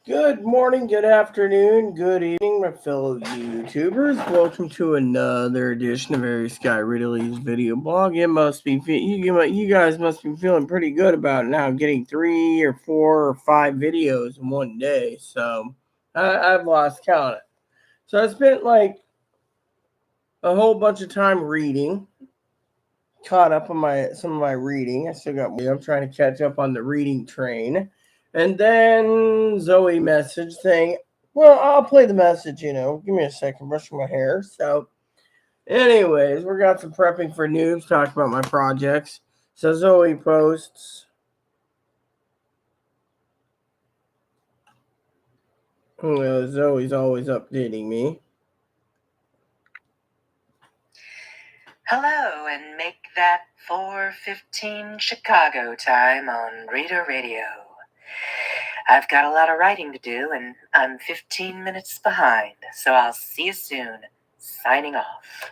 Good morning, good afternoon, good evening, my fellow YouTubers. Welcome to another edition of Aries Sky Ridley's video blog. You guys must be feeling pretty good about now getting 3 or 4 or 5 videos in one day. So I've lost count. So I spent like a whole bunch of time reading, caught up on some of my reading. I'm trying to catch up on the reading train. And then Zoe messaged saying, well, I'll play the message, Give me a second, brushing my hair. So, anyways, we got some prepping for noobs, talking about my projects. So Zoe posts, Zoe's always updating me. Hello, and make that 4:15 Chicago time on Reader Radio. I've got a lot of writing to do, and I'm 15 minutes behind, so I'll see you soon. Signing off.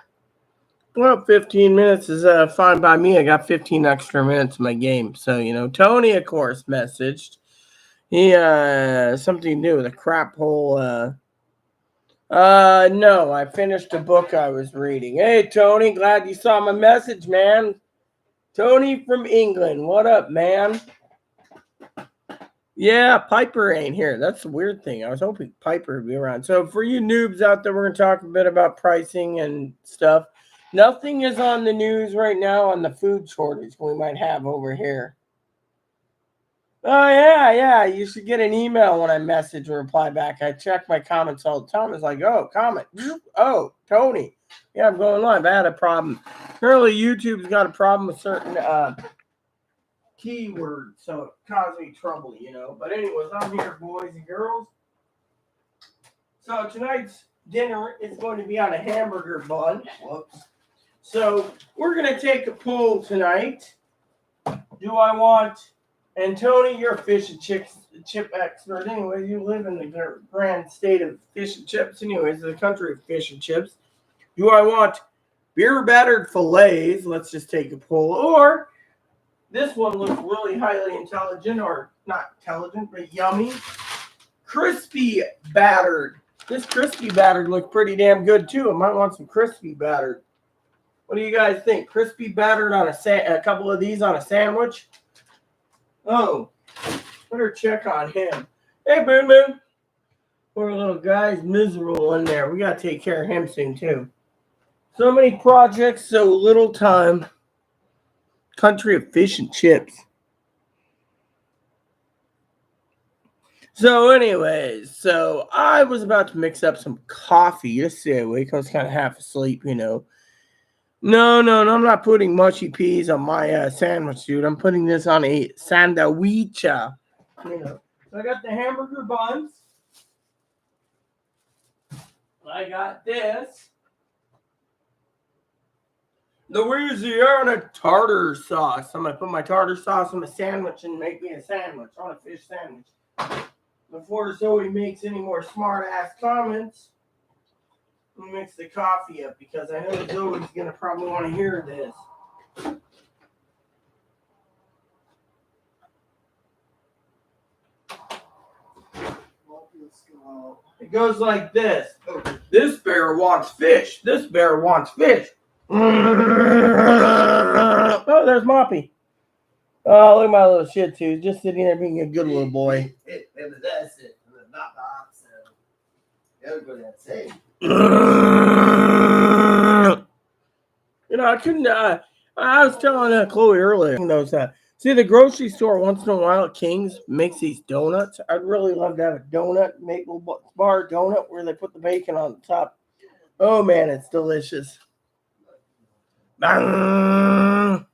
Well, 15 minutes is fine by me. I got 15 extra minutes in my game. So, Tony, of course, messaged. He, something new, the crap hole, no, I finished a book I was reading. Hey, Tony, glad you saw my message, man. Tony from England, what up, man? Yeah, Piper ain't here. That's the weird thing. I was hoping Piper would be around. So for you noobs out there, we're going to talk a bit about pricing and stuff. Nothing is on the news right now on the food shortage we might have over here. Oh, yeah. You should get an email when I message and reply back. I check my comments all the time. It's like, oh, comment. Oh, Tony. Yeah, I'm going live. I had a problem. Apparently, YouTube's got a problem with certain keywords, so it caused me trouble, But anyways, I'm here, boys and girls. So tonight's dinner is going to be on a hamburger bun. Whoops. So we're going to take a poll tonight. Do I want... And Tony, you're a fish and chip expert. Anyway, you live in the grand state of fish and chips. Anyways, the country of fish and chips. Do I want beer battered fillets? Let's just take a poll. Or this one looks really highly intelligent, or not intelligent, but yummy. Crispy battered. This crispy battered looks pretty damn good too. I might want some crispy battered. What do you guys think? Crispy battered on a couple of these on a sandwich? Oh, better check on him. Hey, Boom Boom. Poor little guy's miserable in there. We got to take care of him soon, too. So many projects, so little time. Country of fish and chips. So, anyways, I was about to mix up some coffee to stay awake. I was kind of half asleep, No, I'm not putting mushy peas on my sandwich, dude. I'm putting this on a sandwich. So I got the hamburger buns. I got this. Louisiana tartar sauce. I'm going to put my tartar sauce on a sandwich and make me a sandwich, on a fish sandwich. Before Zoe makes any more smart-ass comments, I'm going to mix the coffee up because I know Zoe's going to probably want to hear this. It goes like this. This bear wants fish. This bear wants fish. Oh, there's Moppy. Oh, look at my little shih tzu. Just sitting there being a good little boy. I couldn't. I was telling Chloe earlier. Those. See, the grocery store once in a while at King's makes these donuts. I'd really love to have a donut, maple bar donut where they put the bacon on the top. Oh man, it's delicious. I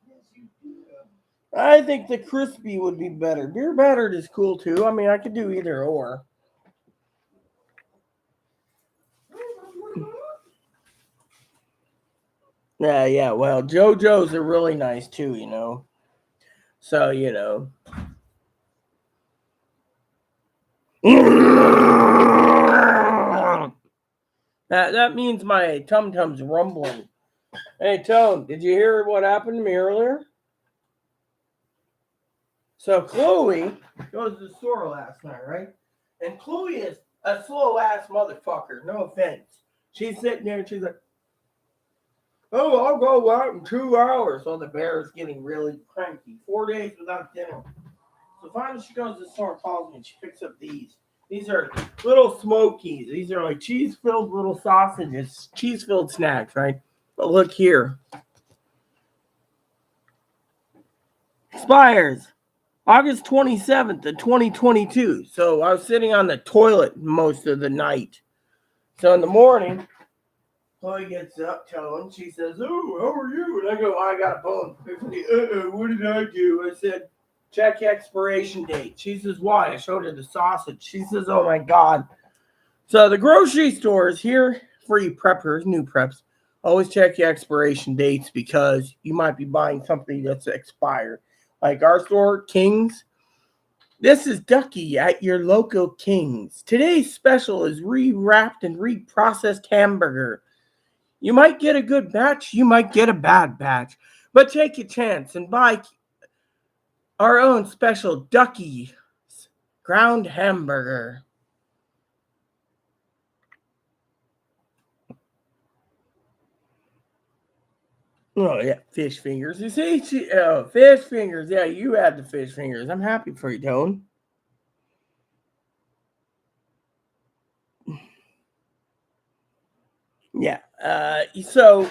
think the crispy would be better. Beer battered is cool too. I mean, I could do either or. Yeah. Well, JoJo's are really nice too, So, that means my tum-tum's rumbling. Hey, Tone, did you hear what happened to me earlier? So Chloe goes to the store last night, right? And Chloe is a slow ass motherfucker. No offense. She's sitting there and she's like, "Oh, I'll go out in 2 hours." So the bear is getting really cranky. 4 days without dinner. So finally she goes to the store and calls me and she picks up these. These are little smokies. These are like cheese-filled little sausages, cheese-filled snacks, right? But look here. Expires August 27th of 2022. So I was sitting on the toilet most of the night. So in the morning, Chloe gets up, Tone. She says, "Oh, how are you?" And I go, "I got a bone." What did I do? I said, "Check expiration date." She says, "Why?" I showed her the sausage. She says, "Oh my God." So the grocery stores here for you preppers, new preps, always check your expiration dates because you might be buying something that's expired. Like our store, King's. This is Ducky at your local King's. Today's special is re-wrapped and reprocessed hamburger. You might get a good batch, you might get a bad batch, but take your chance and buy our own special Ducky ground hamburger. Oh yeah, fish fingers. You see, fish fingers. Yeah, you had the fish fingers. I'm happy for you, Tone. Yeah. So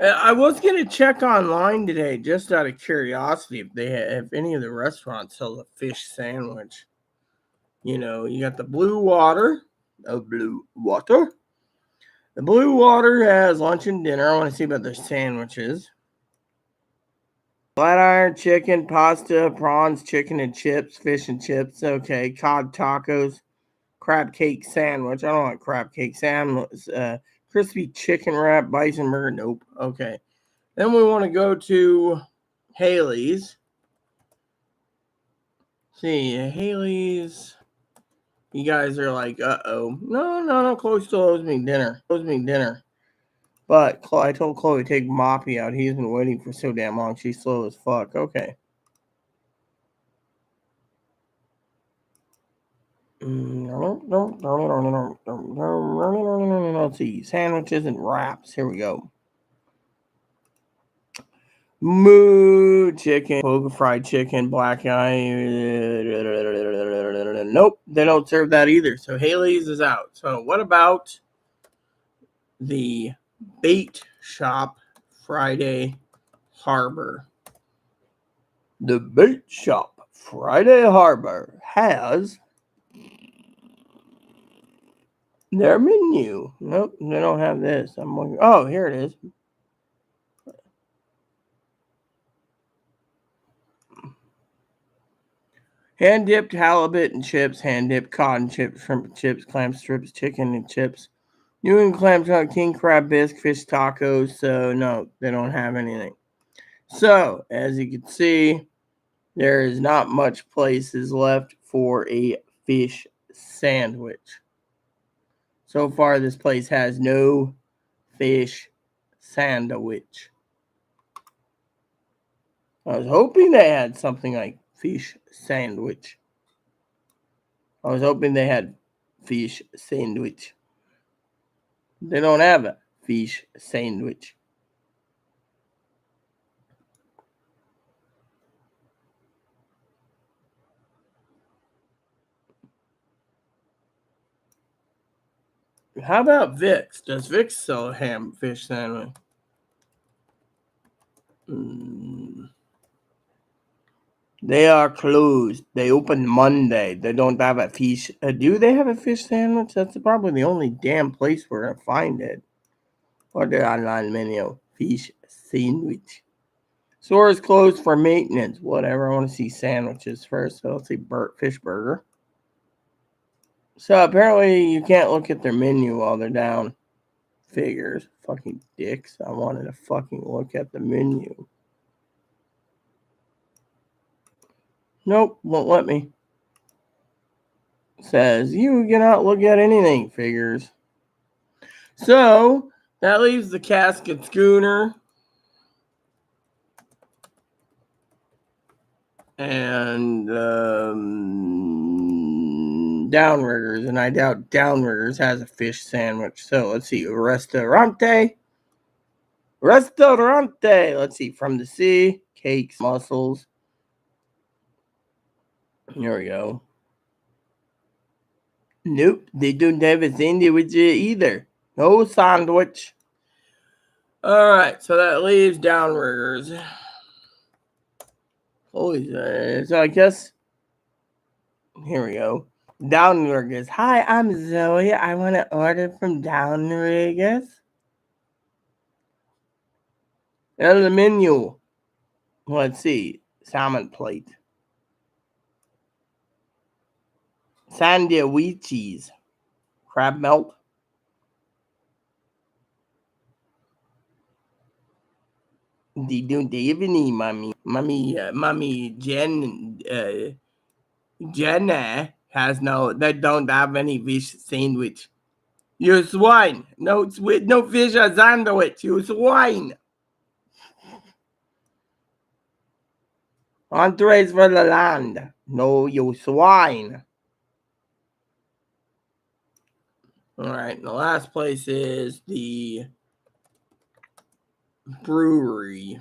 I was gonna check online today just out of curiosity if any of the restaurants sell a fish sandwich. You got the blue water, blue water. The blue water has lunch and dinner. I want to see about their sandwiches. Flat iron chicken, pasta, prawns, chicken and chips, fish and chips. Okay, cod tacos, crab cake sandwich. I don't want crab cake sandwich. Crispy chicken wrap, bison burger. Nope. Okay. Then we want to go to Haley's. See, Haley's. You guys are like, uh-oh. No. Chloe still owes me dinner. But I told Chloe to take Moppy out. He's been waiting for so damn long. She's slow as fuck. Okay. Let's see. Sandwiches and wraps. Here we go. Moo chicken, poke fried chicken, black eye. Nope, they don't serve that either. So Haley's is out. So what about the bait shop Friday Harbor? The bait shop Friday Harbor has their menu. Nope, they don't have this. I'm looking. Oh, here it is. Hand dipped halibut and chips, hand dipped cod and chips, shrimp and chips, clam strips, chicken and chips, New England clam chowder, king crab bisque, fish tacos. So no, they don't have anything. So as you can see, there is not much places left for a fish sandwich. So far, this place has no fish sandwich. I was hoping they had something like fish sandwich. I was hoping they had fish sandwich. They don't have a fish sandwich. How about Vic's? Does Vic's sell a ham fish sandwich? They are closed. They open Monday. They don't have a fish. Do they have a fish sandwich? That's probably the only damn place where I find it. Or their online menu. Fish sandwich. Store is closed for maintenance. Whatever. I want to see sandwiches first. So let's see fish burger. So apparently you can't look at their menu while they're down. Figures. Fucking dicks. I wanted to fucking look at the menu. Nope, won't let me. Says you cannot look at anything. Figures. So that leaves the casket schooner. And Downriggers, and I doubt Downriggers has a fish sandwich. So let's see, Restaurante. Let's see, from the sea, cakes, mussels. Here we go. Nope, they don't have a sandwich either. No sandwich. All right, so that leaves Downriggers. So I guess here we go. Downriggers. Hi, I'm Zoe. I want to order from Downriggers. And the menu. Let's see. Salmon plate. Sandwiches. Crab melt. They don't have any, mommy. Mommy Jenna has no. They don't have any fish sandwich. You swine. No fish sandwich. You swine. Entrees for the land. No, you swine. All right, the last place is the brewery.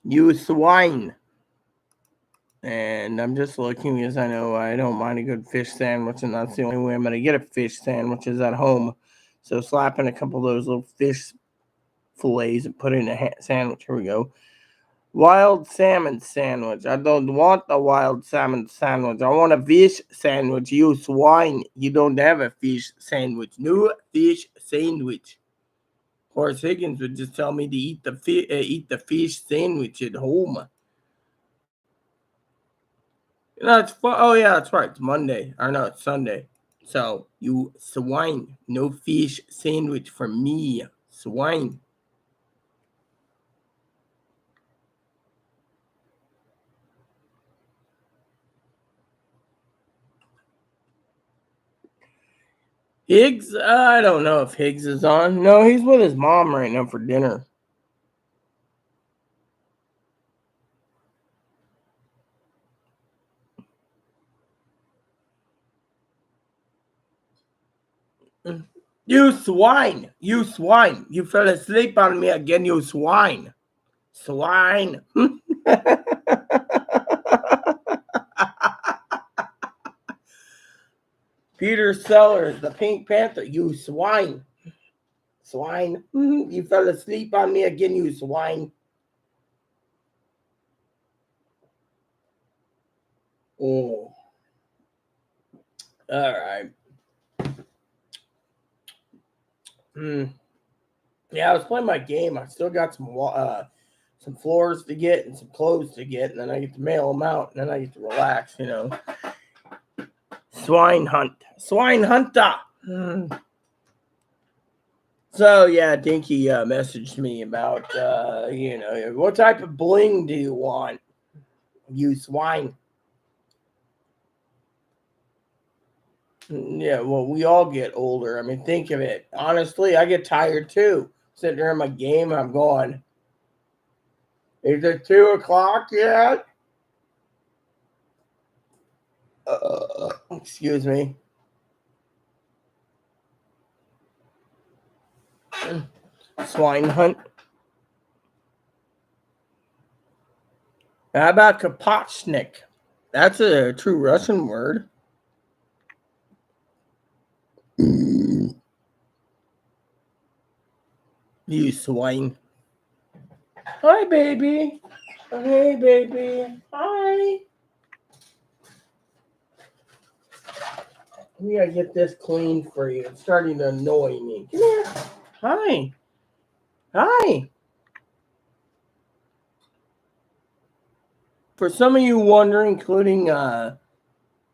You swine. And I'm just looking because I know I don't mind a good fish sandwich, and that's the only way I'm going to get a fish sandwich is at home. So slapping a couple of those little fish fillets and put it in a sandwich. Here we go. Wild salmon sandwich. I don't want a wild salmon sandwich. I want a fish sandwich. You swine. You don't have a fish sandwich. No fish sandwich. Horace Higgins would just tell me to eat the fish sandwich at home. It's fun. Oh yeah, that's right. It's Monday. Or no, it's Sunday. So you swine. No fish sandwich for me. Swine. Higgs? I don't know if Higgs is on. No, he's with his mom right now for dinner. You swine. You swine. You fell asleep on me again, you swine. Swine. Peter Sellers, the Pink Panther. You swine. Swine. You fell asleep on me again, you swine. Oh. All right. Yeah, I was playing my game. I still got some floors to get and some clothes to get, and then I get to mail them out, and then I get to relax, Swine hunter. So yeah, Dinky messaged me about what type of bling do you want, you swine? Yeah, well, we all get older. I mean, think of it. Honestly, I get tired too. Sitting there in my game, I'm going, is it 2:00 yet? Excuse me. Swine hunt. How about kapotchnik? That's a true Russian word. You swine. Hi, baby. Hey, baby. Hi. We gotta get this clean for you. It's starting to annoy me. Come here. Hi. Hi. For some of you wondering, including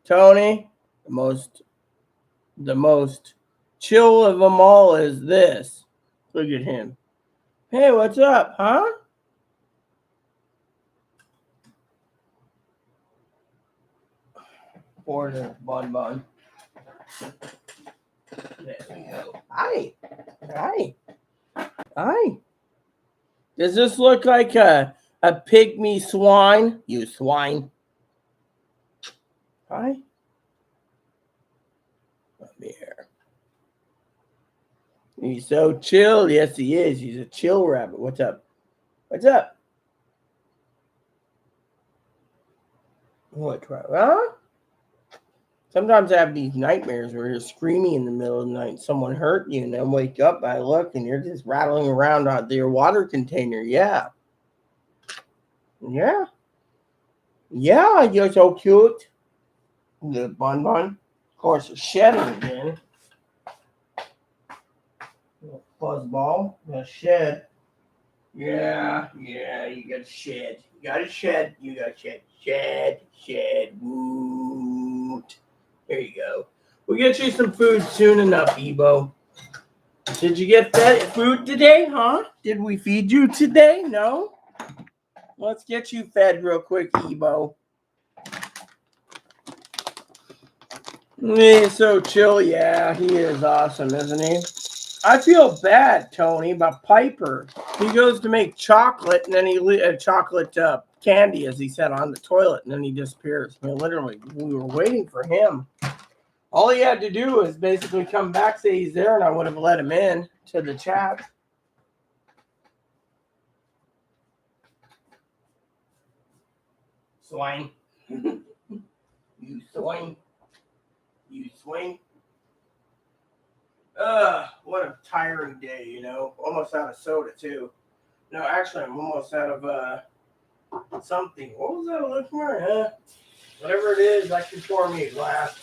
Tony, the most chill of them all is this. Look at him. Hey, what's up, huh? Order, bun. There we go. Hi. Does this look like a pygmy swine? You swine. Hi. Come here. He's so chill. Yes, he is. He's a chill rabbit. What's up? What's up? What? Huh? Sometimes I have these nightmares where you're screaming in the middle of the night, someone hurt you, and then wake up, I look, and you're just rattling around out your water container. Yeah. Yeah. Yeah, you're so cute. The bun bun. Of course, you're shedding again. Fuzzball. The shed. Yeah, you got to shed. You got to shed. You got to shed. Shed. Woot. There you go. We'll get you some food soon enough, Ebo. Did you get fed food today, huh? Did we feed you today? No? Let's get you fed real quick, Ebo. He's so chill. Yeah, he is awesome, isn't he? I feel bad, Tony, about Piper. He goes to make chocolate, and then he chocolate candy, as he said, on the toilet, and then he disappears. I mean, literally, we were waiting for him. All he had to do was basically come back, say he's there, and I would have let him in to the chat. Swing. You swing. You swing. What a tiring day, you know. Almost out of soda, too. No, actually, I'm almost out of something. What was that looking for? Whatever it is, that can pour me a glass.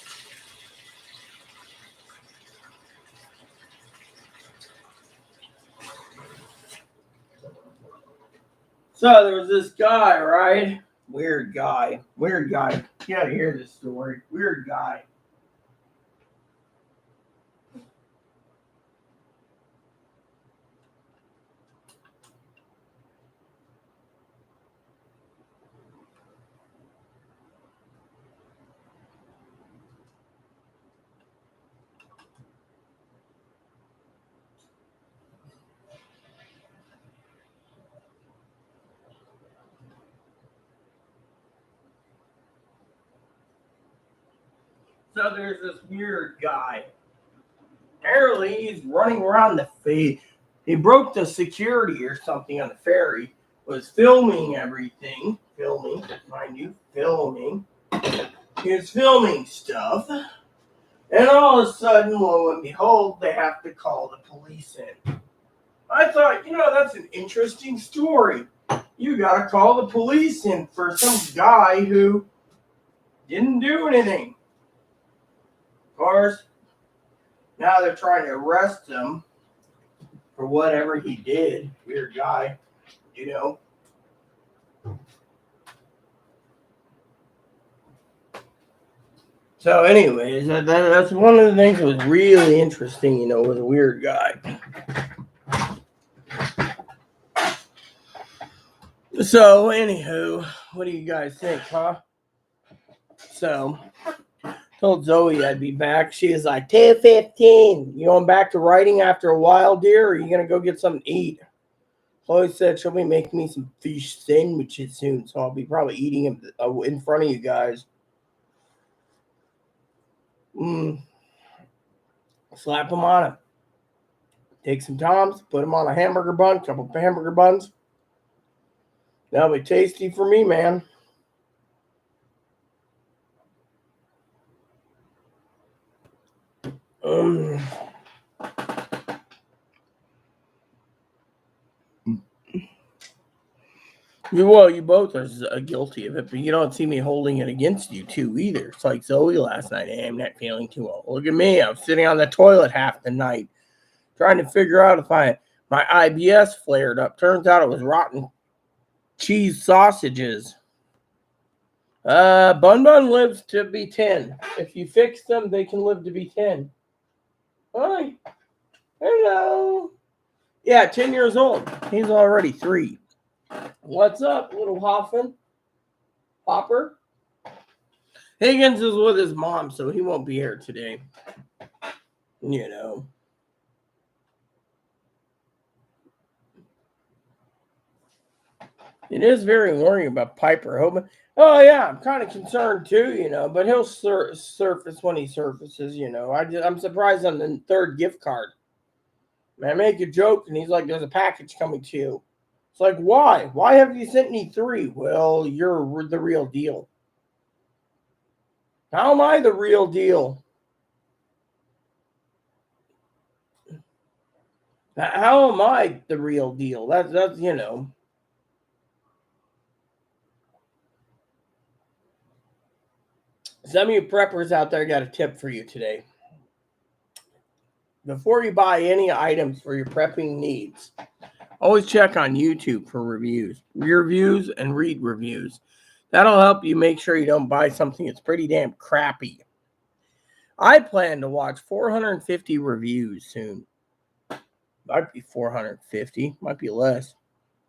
So there was this guy, right? Weird guy. You gotta hear this story. Weird guy. So there's this weird guy. Apparently, he's running around the face. He broke the security or something on the ferry. Was filming everything. Filming, mind you, filming. He was filming stuff. And all of a sudden, lo and behold, they have to call the police in. I thought, that's an interesting story. You gotta call the police in for some guy who didn't do anything. Of course, now they're trying to arrest him for whatever he did. Weird guy, you know. So, anyways, that's one of the things that was really interesting, with a weird guy. So, anywho, what do you guys think, huh? So, told Zoe I'd be back. She is like, 2:15. You going back to writing after a while, dear, or are you going to go get something to eat? Chloe said she'll be making me some fish sandwiches soon, so I'll be probably eating them in front of you guys. Slap them on it. Take some Toms, put them on a hamburger bun, couple of hamburger buns. That'll be tasty for me, man. Well, you both are guilty of it, but you don't see me holding it against you, too, either. It's like Zoe last night. Hey, I'm not feeling too well. Look at me. I'm sitting on the toilet half the night trying to figure out if my IBS flared up. Turns out it was rotten cheese sausages. Bun Bun lives to be 10. If you fix them, they can live to be 10. Hi. Hello. Yeah, 10 years old. He's already 3. What's up, little Hoffman? Hopper? Higgins is with his mom, so he won't be here today. It is very worrying about Piper Hoban. Oh yeah, I'm kind of concerned too, but he'll surface when he surfaces, I'm surprised on the third gift card. I make a joke and he's like, "There's a package coming to you." It's like, why? Why have you sent me 3? Well, you're the real deal. How am I the real deal? How am I the real deal? That's Some of you preppers out there got a tip for you today. Before you buy any items for your prepping needs, always check on YouTube for reviews. Reviews and read reviews. That'll help you make sure you don't buy something that's pretty damn crappy. I plan to watch 450 reviews soon. Might be 450, might be less.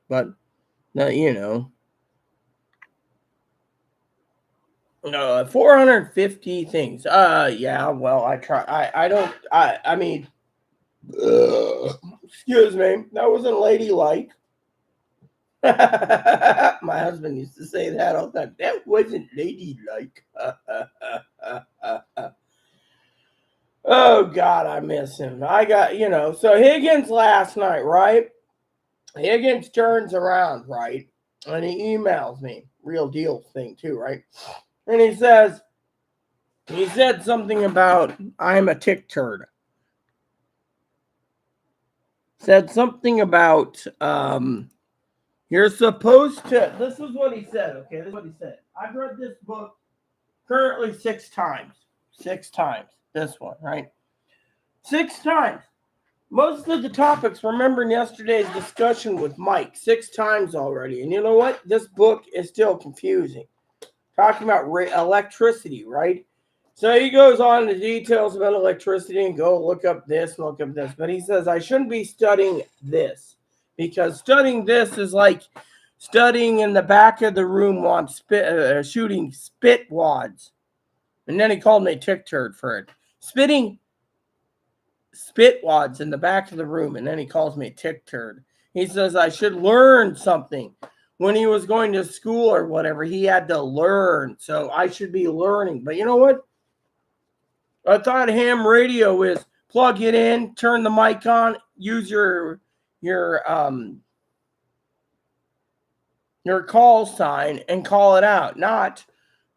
But, no, 450 things. Yeah, well, I try. I mean, excuse me, that wasn't ladylike. My husband used to say that all the time. That wasn't ladylike. Oh, God, I miss him. I got, so Higgins last night, right? Higgins turns around, right? And he emails me. Real deal thing, too, right? And he said something about, I'm a tick turd. Said something about, you're supposed to, this is what he said, okay? This is what he said. I've read this book currently 6 times. 6 times. This one, right? 6 times. Most of the topics, remember in yesterday's discussion with Mike, 6 times already. And you know what? This book is still confusing. Talking about electricity, right? So he goes on to details about electricity and go look up this, look up this. But he says, I shouldn't be studying this because studying this is like studying in the back of the room on shooting spit wads. And then he called me a tick turd for it. Spitting spit wads in the back of the room, and then he calls me a tick turd. He says I should learn something. When he was going to school or whatever, he had to learn. So I should be learning. But you know what? I thought ham radio is plug it in, turn the mic on, use your call sign and call it out, not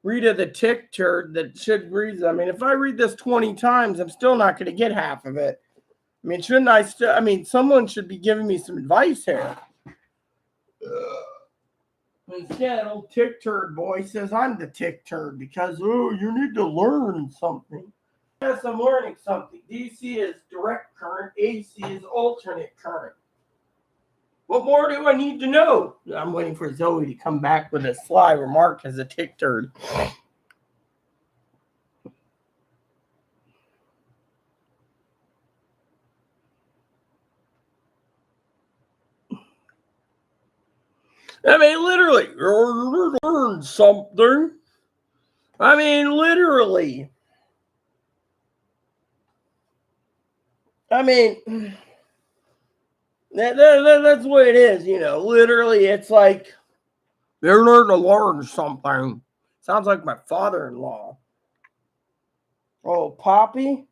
Rita the tick turd that should read. I mean, if I read this 20 times, I'm still not going to get half of it. I mean, shouldn't I someone should be giving me some advice here. Instead, old tick turd boy says I'm the tick turd because, you need to learn something. Yes, I'm learning something. DC is direct current, AC is alternate current. What more do I need to know? I'm waiting for Zoe to come back with a sly remark as a tick turd. I mean, literally, learn something. I mean, literally. I mean, that's what it is, Literally, it's like they're learning to learn something. Sounds like my father-in-law. Oh, Poppy?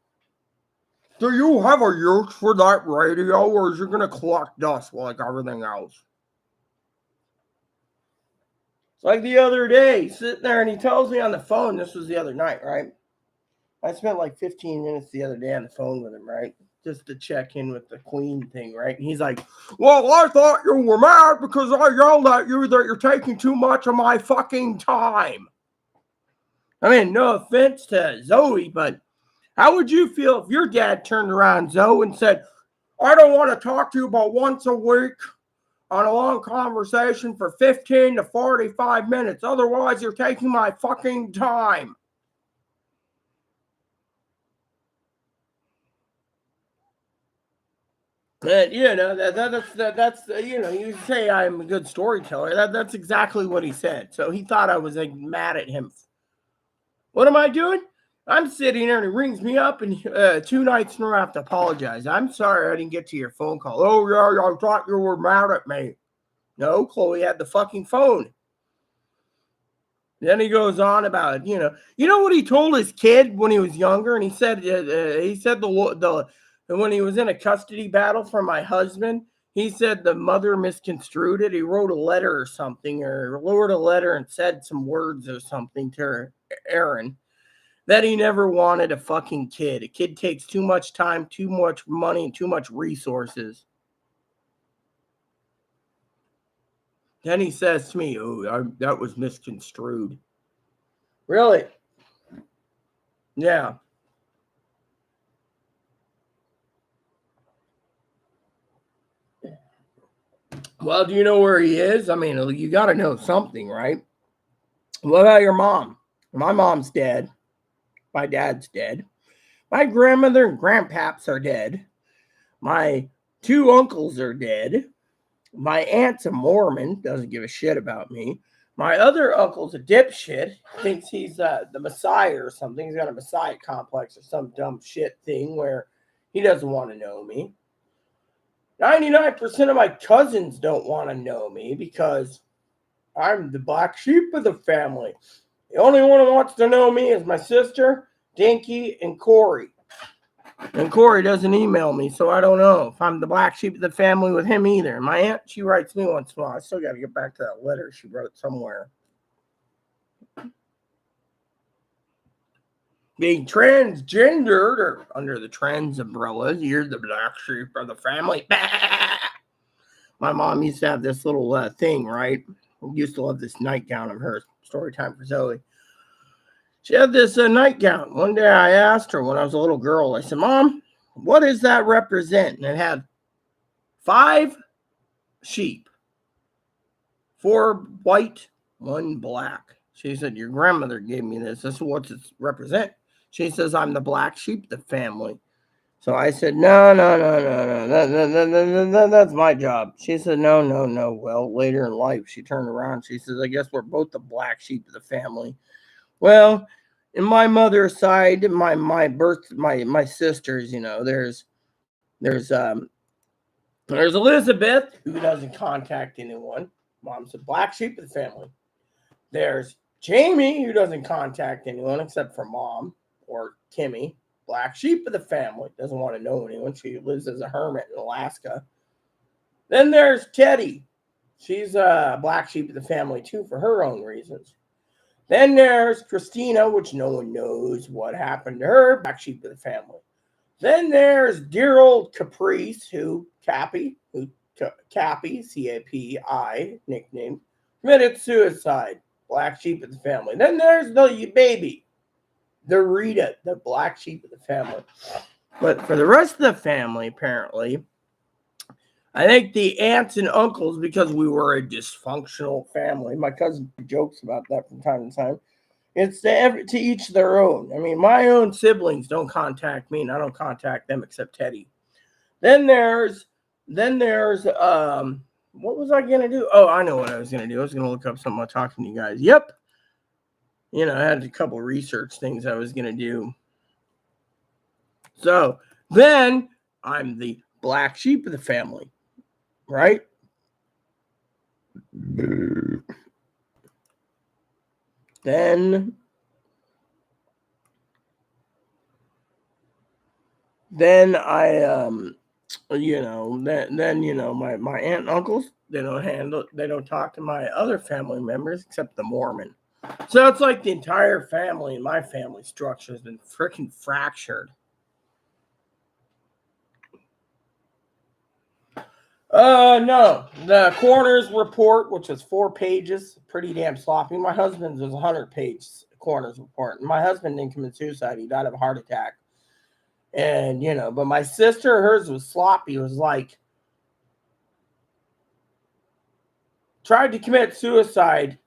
Do you have a use for that radio, or is it going to collect dust like everything else? It's like the other day, sitting there, and he tells me on the phone, this was the other night, right? I spent like 15 minutes the other day on the phone with him, right? Just to check in with the Queen thing, right? And he's like, well, I thought you were mad because I yelled at you that you're taking too much of my fucking time. I mean, no offense to Zoe, but how would you feel if your dad turned around, Zoe, and said, I don't want to talk to you about once a week on a long conversation for 15 to 45 minutes. Otherwise, you're taking my fucking time. And, that's you say I'm a good storyteller. That's exactly what he said. So he thought I was like, mad at him. What am I doing? I'm sitting there and he rings me up and 2 nights in a row I have to apologize. I'm sorry I didn't get to your phone call. Oh, yeah, I thought you were mad at me. No, Chloe had the fucking phone. Then he goes on about, you know what he told his kid when he was younger, and he said the when he was in a custody battle for my husband, he said the mother misconstrued it. He wrote a letter or something, or wrote a letter and said some words or something to Aaron that he never wanted a fucking kid. A kid takes too much time, too much money, and too much resources. Then he says to me, "Oh, that was misconstrued." Really? Yeah. Well, do you know where he is? I mean, you got to know something, right? What about your mom? My mom's dead. My dad's dead. My grandmother and grandpaps are dead. My two uncles are dead. My aunt's a Mormon, doesn't give a shit about me. My other uncle's a dipshit, thinks he's the Messiah or something. He's got a Messiah complex or some dumb shit thing where he doesn't want to know me. 99% of my cousins don't want to know me because I'm the black sheep of the family. The only one who wants to know me is my sister, Dinky, and Corey. And Corey doesn't email me, so I don't know if I'm the black sheep of the family with him either. My aunt, she writes me once in a while. I still got to get back to that letter she wrote somewhere. Being transgendered or under the trans umbrella, you're the black sheep of the family. My mom used to have this little thing, right? I used to love this nightgown of hers. Story time for Zoe. She had this nightgown. One day I asked her when I was a little girl, I said, Mom, what does that represent? And it had 5 sheep, 4 white, 1 black. She said, your grandmother gave me this. This is what it represents. She says, I'm the black sheep of the family. So I said, no. That's my job. She said, no. Well, later in life, she turned around. She says, I guess we're both the black sheep of the family. Well, in my mother's side, my sisters, there's Elizabeth, who doesn't contact anyone. Mom's the black sheep of the family. There's Jamie, who doesn't contact anyone except for mom, or Timmy, black sheep of the family. Doesn't want to know anyone. She lives as a hermit in Alaska. Then there's Teddy. She's a black sheep of the family too, for her own reasons. Then there's Christina, which no one knows what happened to her, black sheep of the family. Then there's dear old Caprice, Cappy, C-A-P-I, nickname, committed suicide, black sheep of the family. Then there's the baby, the Rita, the black sheep of the family. But for the rest of the family, apparently, I think the aunts and uncles, because we were a dysfunctional family, my cousin jokes about that from time to time. It's to each their own. I mean, my own siblings don't contact me, and I don't contact them except Teddy. Then there's what was I gonna do? Oh, I know what I was gonna do. I was gonna look up something while talking to you guys. Yep. I had a couple research things I was gonna do. So then I'm the black sheep of the family, right? Then I my aunt and uncles, they don't talk to my other family members except the Mormon. So it's like the entire family in my family structure has been freaking fractured. No. The coroner's report, which was 4 pages, pretty damn sloppy. My husband's was 100-page coroner's report. My husband didn't commit suicide. He died of a heart attack. And, but my sister, hers was sloppy. It was like, tried to commit suicide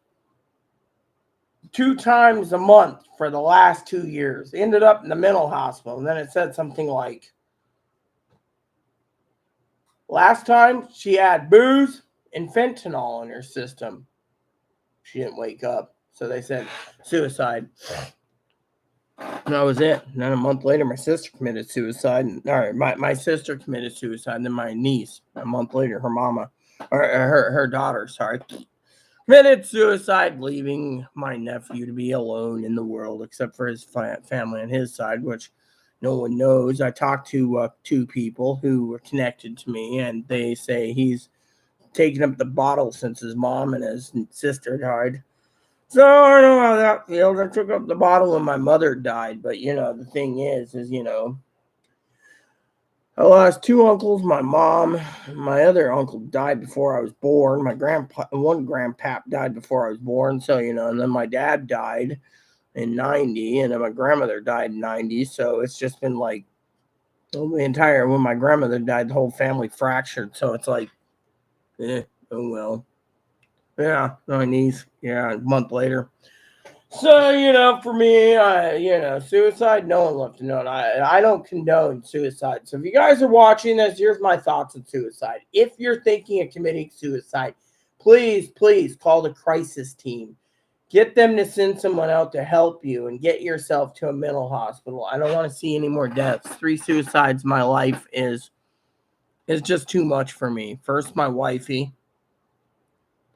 2 times a month for the last 2 years. Ended up in the mental hospital. And then it said something like, last time she had booze and fentanyl in her system. She didn't wake up. So they said suicide. And that was it. And then a month later, my sister committed suicide. My sister committed suicide. And then my niece, a month later, her mama. or her daughter, sorry, committed suicide, leaving my nephew to be alone in the world, except for his family on his side, which no one knows. I talked to 2 people who were connected to me, and they say he's taken up the bottle since his mom and his sister died. So I know how that feels. I took up the bottle when my mother died, but the thing is I lost 2 uncles. My mom, my other uncle died before I was born. My one grandpap died before I was born. So and then my dad died in '90, and then my grandmother died in '90. So it's just been like when my grandmother died, the whole family fractured. So it's like, oh well, yeah, my niece, yeah, a month later. So, for me, suicide, no one loves to know. And I don't condone suicide. So if you guys are watching this, here's my thoughts on suicide. If you're thinking of committing suicide, please, please call the crisis team. Get them to send someone out to help you and get yourself to a mental hospital. I don't want to see any more deaths. 3 suicides in my life is just too much for me. First, my wifey.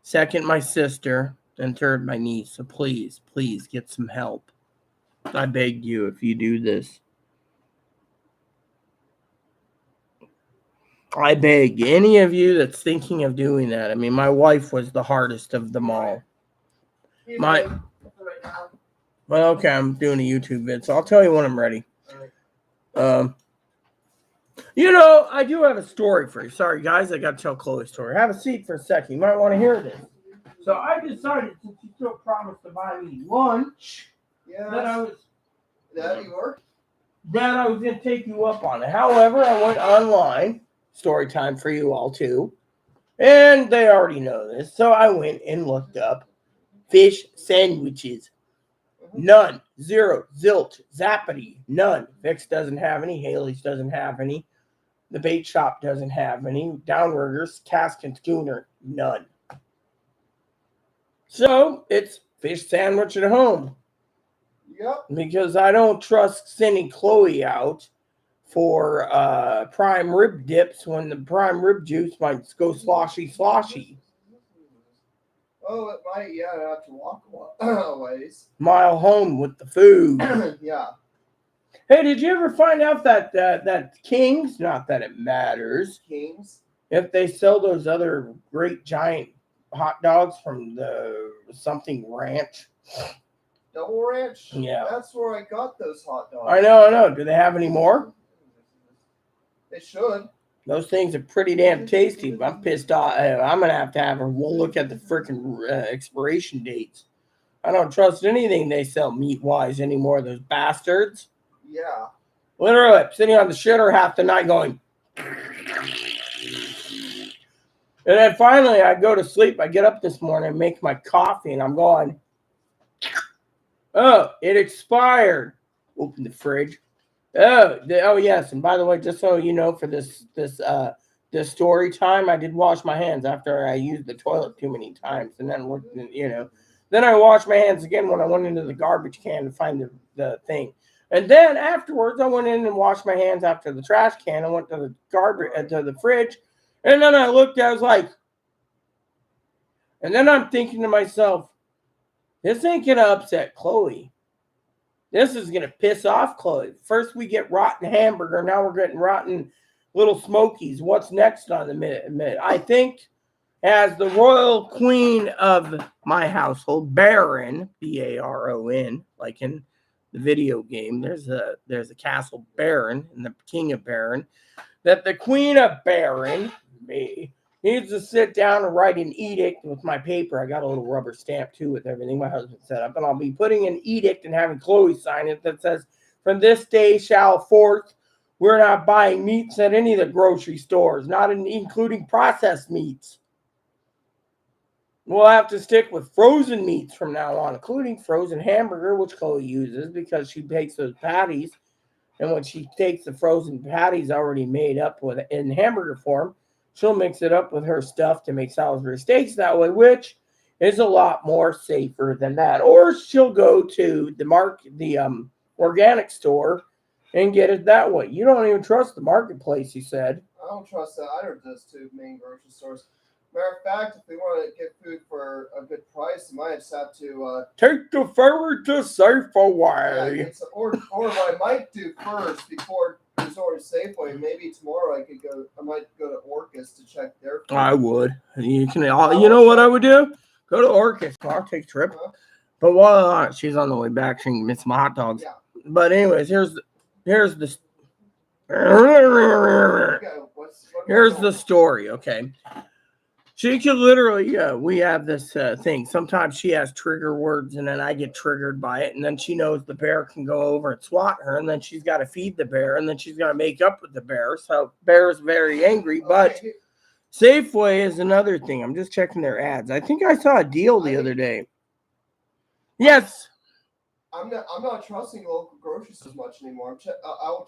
Second, my sister. And third, my niece. So please, please get some help. I beg you, if you do this. I beg any of you that's thinking of doing that. I mean, my wife was the hardest of them all. Well, okay, I'm doing a YouTube vid, so I'll tell you when I'm ready. I do have a story for you. Sorry, guys, I got to tell Chloe's story. Have a seat for a second. You might want to hear this. So I decided, since you still promised to buy me lunch, that I was going to take you up on it. However, I went online, story time for you all too, and they already know this. So I went and looked up fish sandwiches. None. Zero. Zilch. Zappity. None. Vix doesn't have any. Haley's doesn't have any. The bait shop doesn't have any. Downriggers, Cask and Schooner, none. So it's fish sandwich at home. Yep. Because I don't trust sending Chloe out for prime rib dips when the prime rib juice might go sloshy. Oh, it might. Yeah, I have to walk a ways. Mile home with the food. Yeah. Hey, did you ever find out that King's, not that it matters, Kings, if they sell those other great giant hot dogs from the something ranch? Double Ranch? Yeah. That's where I got those hot dogs. I know. Do they have any more? They should. Those things are pretty damn tasty, but I'm pissed off. I'm going to have a look at the freaking expiration dates. I don't trust anything they sell meat-wise anymore, those bastards. Yeah. Literally, I'm sitting on the shitter half the night going. And then finally, I go to sleep. I get up this morning and make my coffee, and I'm going, oh, it expired. Open the fridge. Oh yes, and by the way, just so you know, for this story time, I did wash my hands after I used the toilet too many times, and then then I washed my hands again when I went into the garbage can to find the thing, and then afterwards I went in and washed my hands after the trash can. I went to the garbage to the fridge, and then I looked. I was like, and then I'm thinking to myself, this ain't gonna upset Chloe. This is going to piss off Chloe. First we get rotten hamburger. Now we're getting rotten little smokies. What's next on the minute? I think as the royal queen of my household, Baron, Baron, like in the video game, there's a castle Baron and the king of Baron, that the queen of Baron, me, needs to sit down and write an edict with my paper. I got a little rubber stamp too with everything my husband set up. And I'll be putting an edict and having Chloe sign it that says, from this day shall forth, we're not buying meats at any of the grocery stores, including processed meats. We'll have to stick with frozen meats from now on, including frozen hamburger, which Chloe uses because she takes those patties. And when she takes the frozen patties already made up in hamburger form, she'll mix it up with her stuff to make Salisbury steaks that way, which is a lot more safer than that. Or she'll go to the organic store and get it that way. You don't even trust the marketplace, you said. I don't trust that. I don't trust 2 main grocery stores. Matter of fact, if we want to get food for a good price, we might just have to Take the ferry to Safeway. get some, or what I might do first before resort to Safeway. Maybe tomorrow I might go to Orcas to check their food. I would. You know what I would do? Go to Orcas. I'll take a trip. Huh? But while she's on the way back, she can get some hot dogs. Yeah. But anyways, here's the here's the story. Okay, she could literally. We have this thing. Sometimes she has trigger words, and then I get triggered by it, and then she knows the bear can go over and swat her, and then she's got to feed the bear, and then she's got to make up with the bear. So bear is very angry, but. Okay. Safeway is another thing. I'm just checking their ads. I think I saw a deal the other day. Yes. I'm not trusting local grocery stores much anymore. I'm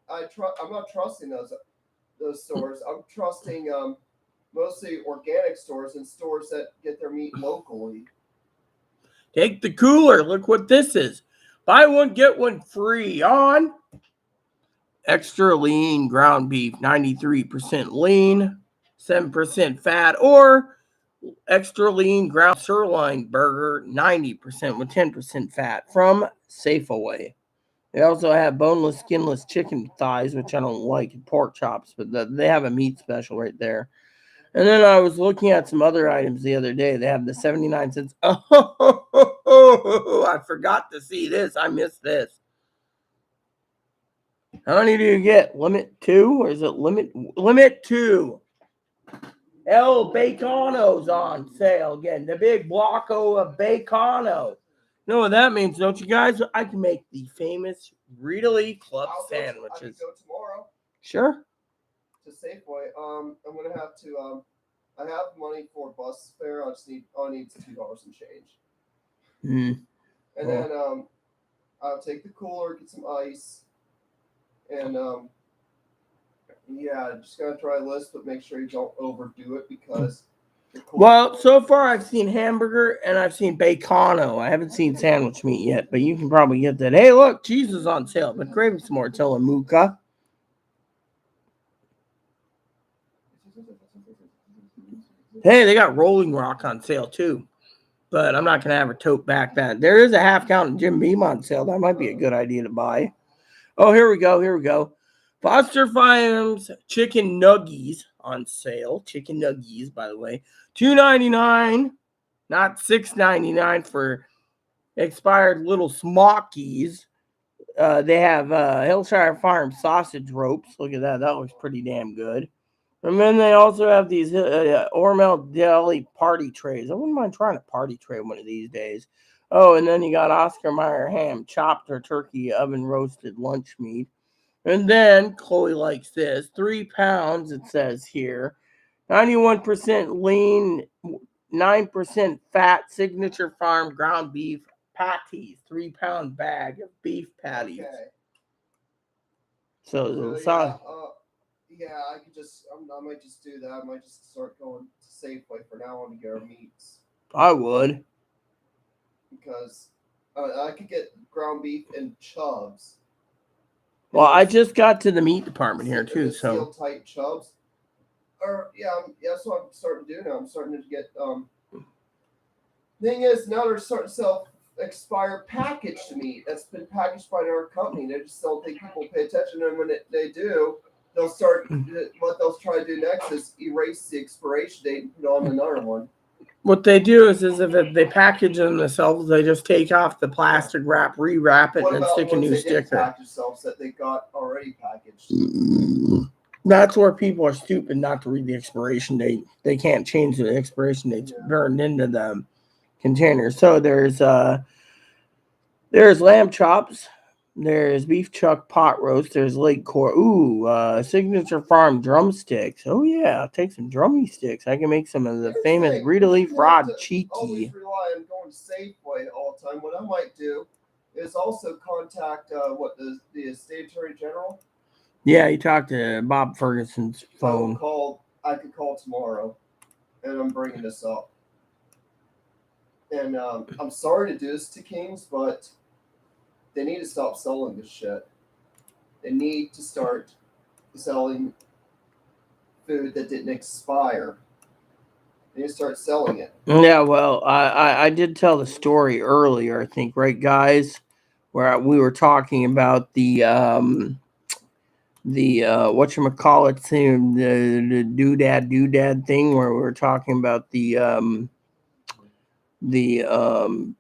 not trusting those stores. I'm trusting mostly organic stores and stores that get their meat locally. Take the cooler. Look what this is. Buy one, get one free on extra lean ground beef, 93% lean, 7% fat, or extra lean ground sirloin burger, 90% with 10% fat from Safeway. They also have boneless, skinless chicken thighs, which I don't like, and pork chops, but they have a meat special right there. And then I was looking at some other items the other day. They have the 79 cents. Oh, I forgot to see this. I missed this. How many do you get? Limit 2? Or is it limit 2? El Bacono's on sale again. The big blocko of Bacono. You know what that means, don't you guys? I can make the famous Rita Club sandwiches. I can go tomorrow. Sure. To Safeway. I'm gonna have to. I have money for bus fare. I need $2 and change. And then I'll take the cooler, get some ice, and just gotta try a list, but make sure you don't overdo it because. Well, so far I've seen hamburger and I've seen Bacono. I haven't seen sandwich meat yet, but you can probably get that. Hey, look, cheese is on sale. Been craving some more Tillamook. Hey, they got Rolling Rock on sale too, but I'm not gonna have her tote back that. There is a half count of Jim Beam on sale. That might be a good idea to buy. Oh, here we go. Foster Farms chicken nuggies on sale. Chicken nuggies, by the way, $2.99, not $6.99 for expired little smockies. They have Hillshire Farm sausage ropes. Look at that. That looks pretty damn good. And then they also have these Hormel Deli party trays. I wouldn't mind trying a party tray one of these days. Oh, and then you got Oscar Mayer ham, chopped or turkey oven roasted lunch meat. And then Chloe likes this. 3 pounds, it says here. 91% lean, 9% fat, Signature Farm ground beef patties. 3-pound bag of beef patties. Okay. So, I could just. I might just do that. I might just start going to Safeway for now on to get our meats. I would. Because I could get ground beef and chubs. Well, I just got to the meat department here too, so. Steel tight chubs. That's what I'm starting to do now. I'm starting to get. Thing is, now they're starting to sell expired packaged meat that's been packaged by our company. They just don't think people pay attention, and when they do, they'll start. What they'll try to do next is erase the expiration date and put on another one. What they do is if they package them themselves, they just take off the plastic wrap, rewrap it, and then stick a new sticker. Package themselves that they got already packaged. That's where people are stupid not to read the expiration date. They can't change the expiration dates burned into the container. So there's lamb chops, there's beef chuck pot roast, there's leg core. Signature Farm drumsticks. Oh yeah, I'll take some drummy sticks. I can make some of the famous Rita Lee fried cheeky. Always rely on going to Safeway all the time. What I might do is also contact the state attorney general. Yeah, you talked to Bob Ferguson's phone. I could call tomorrow, and I'm bringing this up. And I'm sorry to do this to Kings, but they need to stop selling this shit. They need to start selling food that didn't expire. and you start selling it. Yeah, well, I did tell the story earlier, I think, right, guys, where we were talking about the whatchamacallit thing, the doodad thing, where we were talking about the um Um,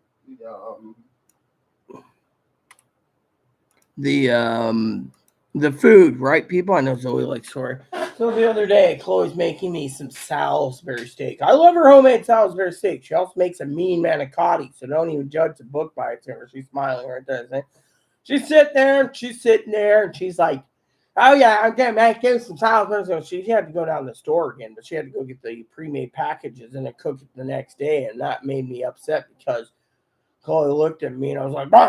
the um the food, right, people? I know Zoe likes story. So the other day, Chloe's making me some Salisbury steak. I love her homemade Salisbury steak. She also makes a mean manicotti, so don't even judge the book by its cover. She's smiling right there. She's sitting there, and she's like, "Oh yeah, I'm gonna make you some Salisbury." So she had to go down to the store again, but she had to go get the pre-made packages and then cook it the next day, and that made me upset because Chloe looked at me and I was like, "Bah!"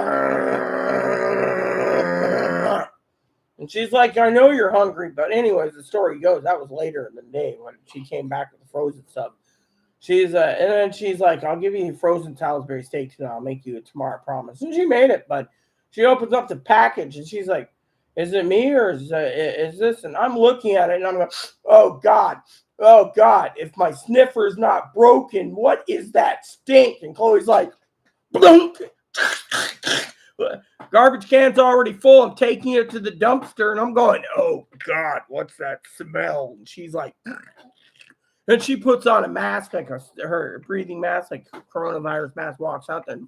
And she's like, I know you're hungry, but anyways, the story goes that was later in the day when she came back with the frozen stuff. And then she's like, I'll give you frozen Salisbury steak tonight. I'll make you it tomorrow, I promise. And she made it, but she opens up the package and she's like, is it me or is this? And I'm looking at it and I'm like, oh God, if my sniffer is not broken, what is that stink? And Chloe's like, blunk. Garbage can's already full. I'm taking it to the dumpster and I'm going, oh God, what's that smell? And she's like, and she puts on a mask, like her breathing mask, like coronavirus mask, walks out there.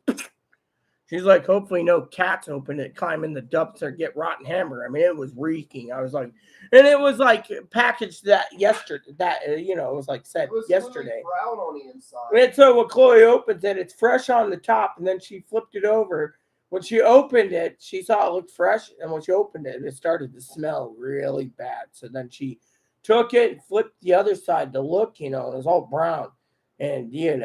She's like, hopefully no cats open it, climb in the dumpster, get rotten hamburger. I mean, it was reeking. I was like, and it was like packaged that yesterday. It was like said yesterday. Brown on the inside. And so when Chloe opens it, it's fresh on the top, and then she flipped it over. When she opened it, she saw it looked fresh, and when she opened it, it started to smell really bad. So then she took it and flipped the other side to look, and it was all brown. And, you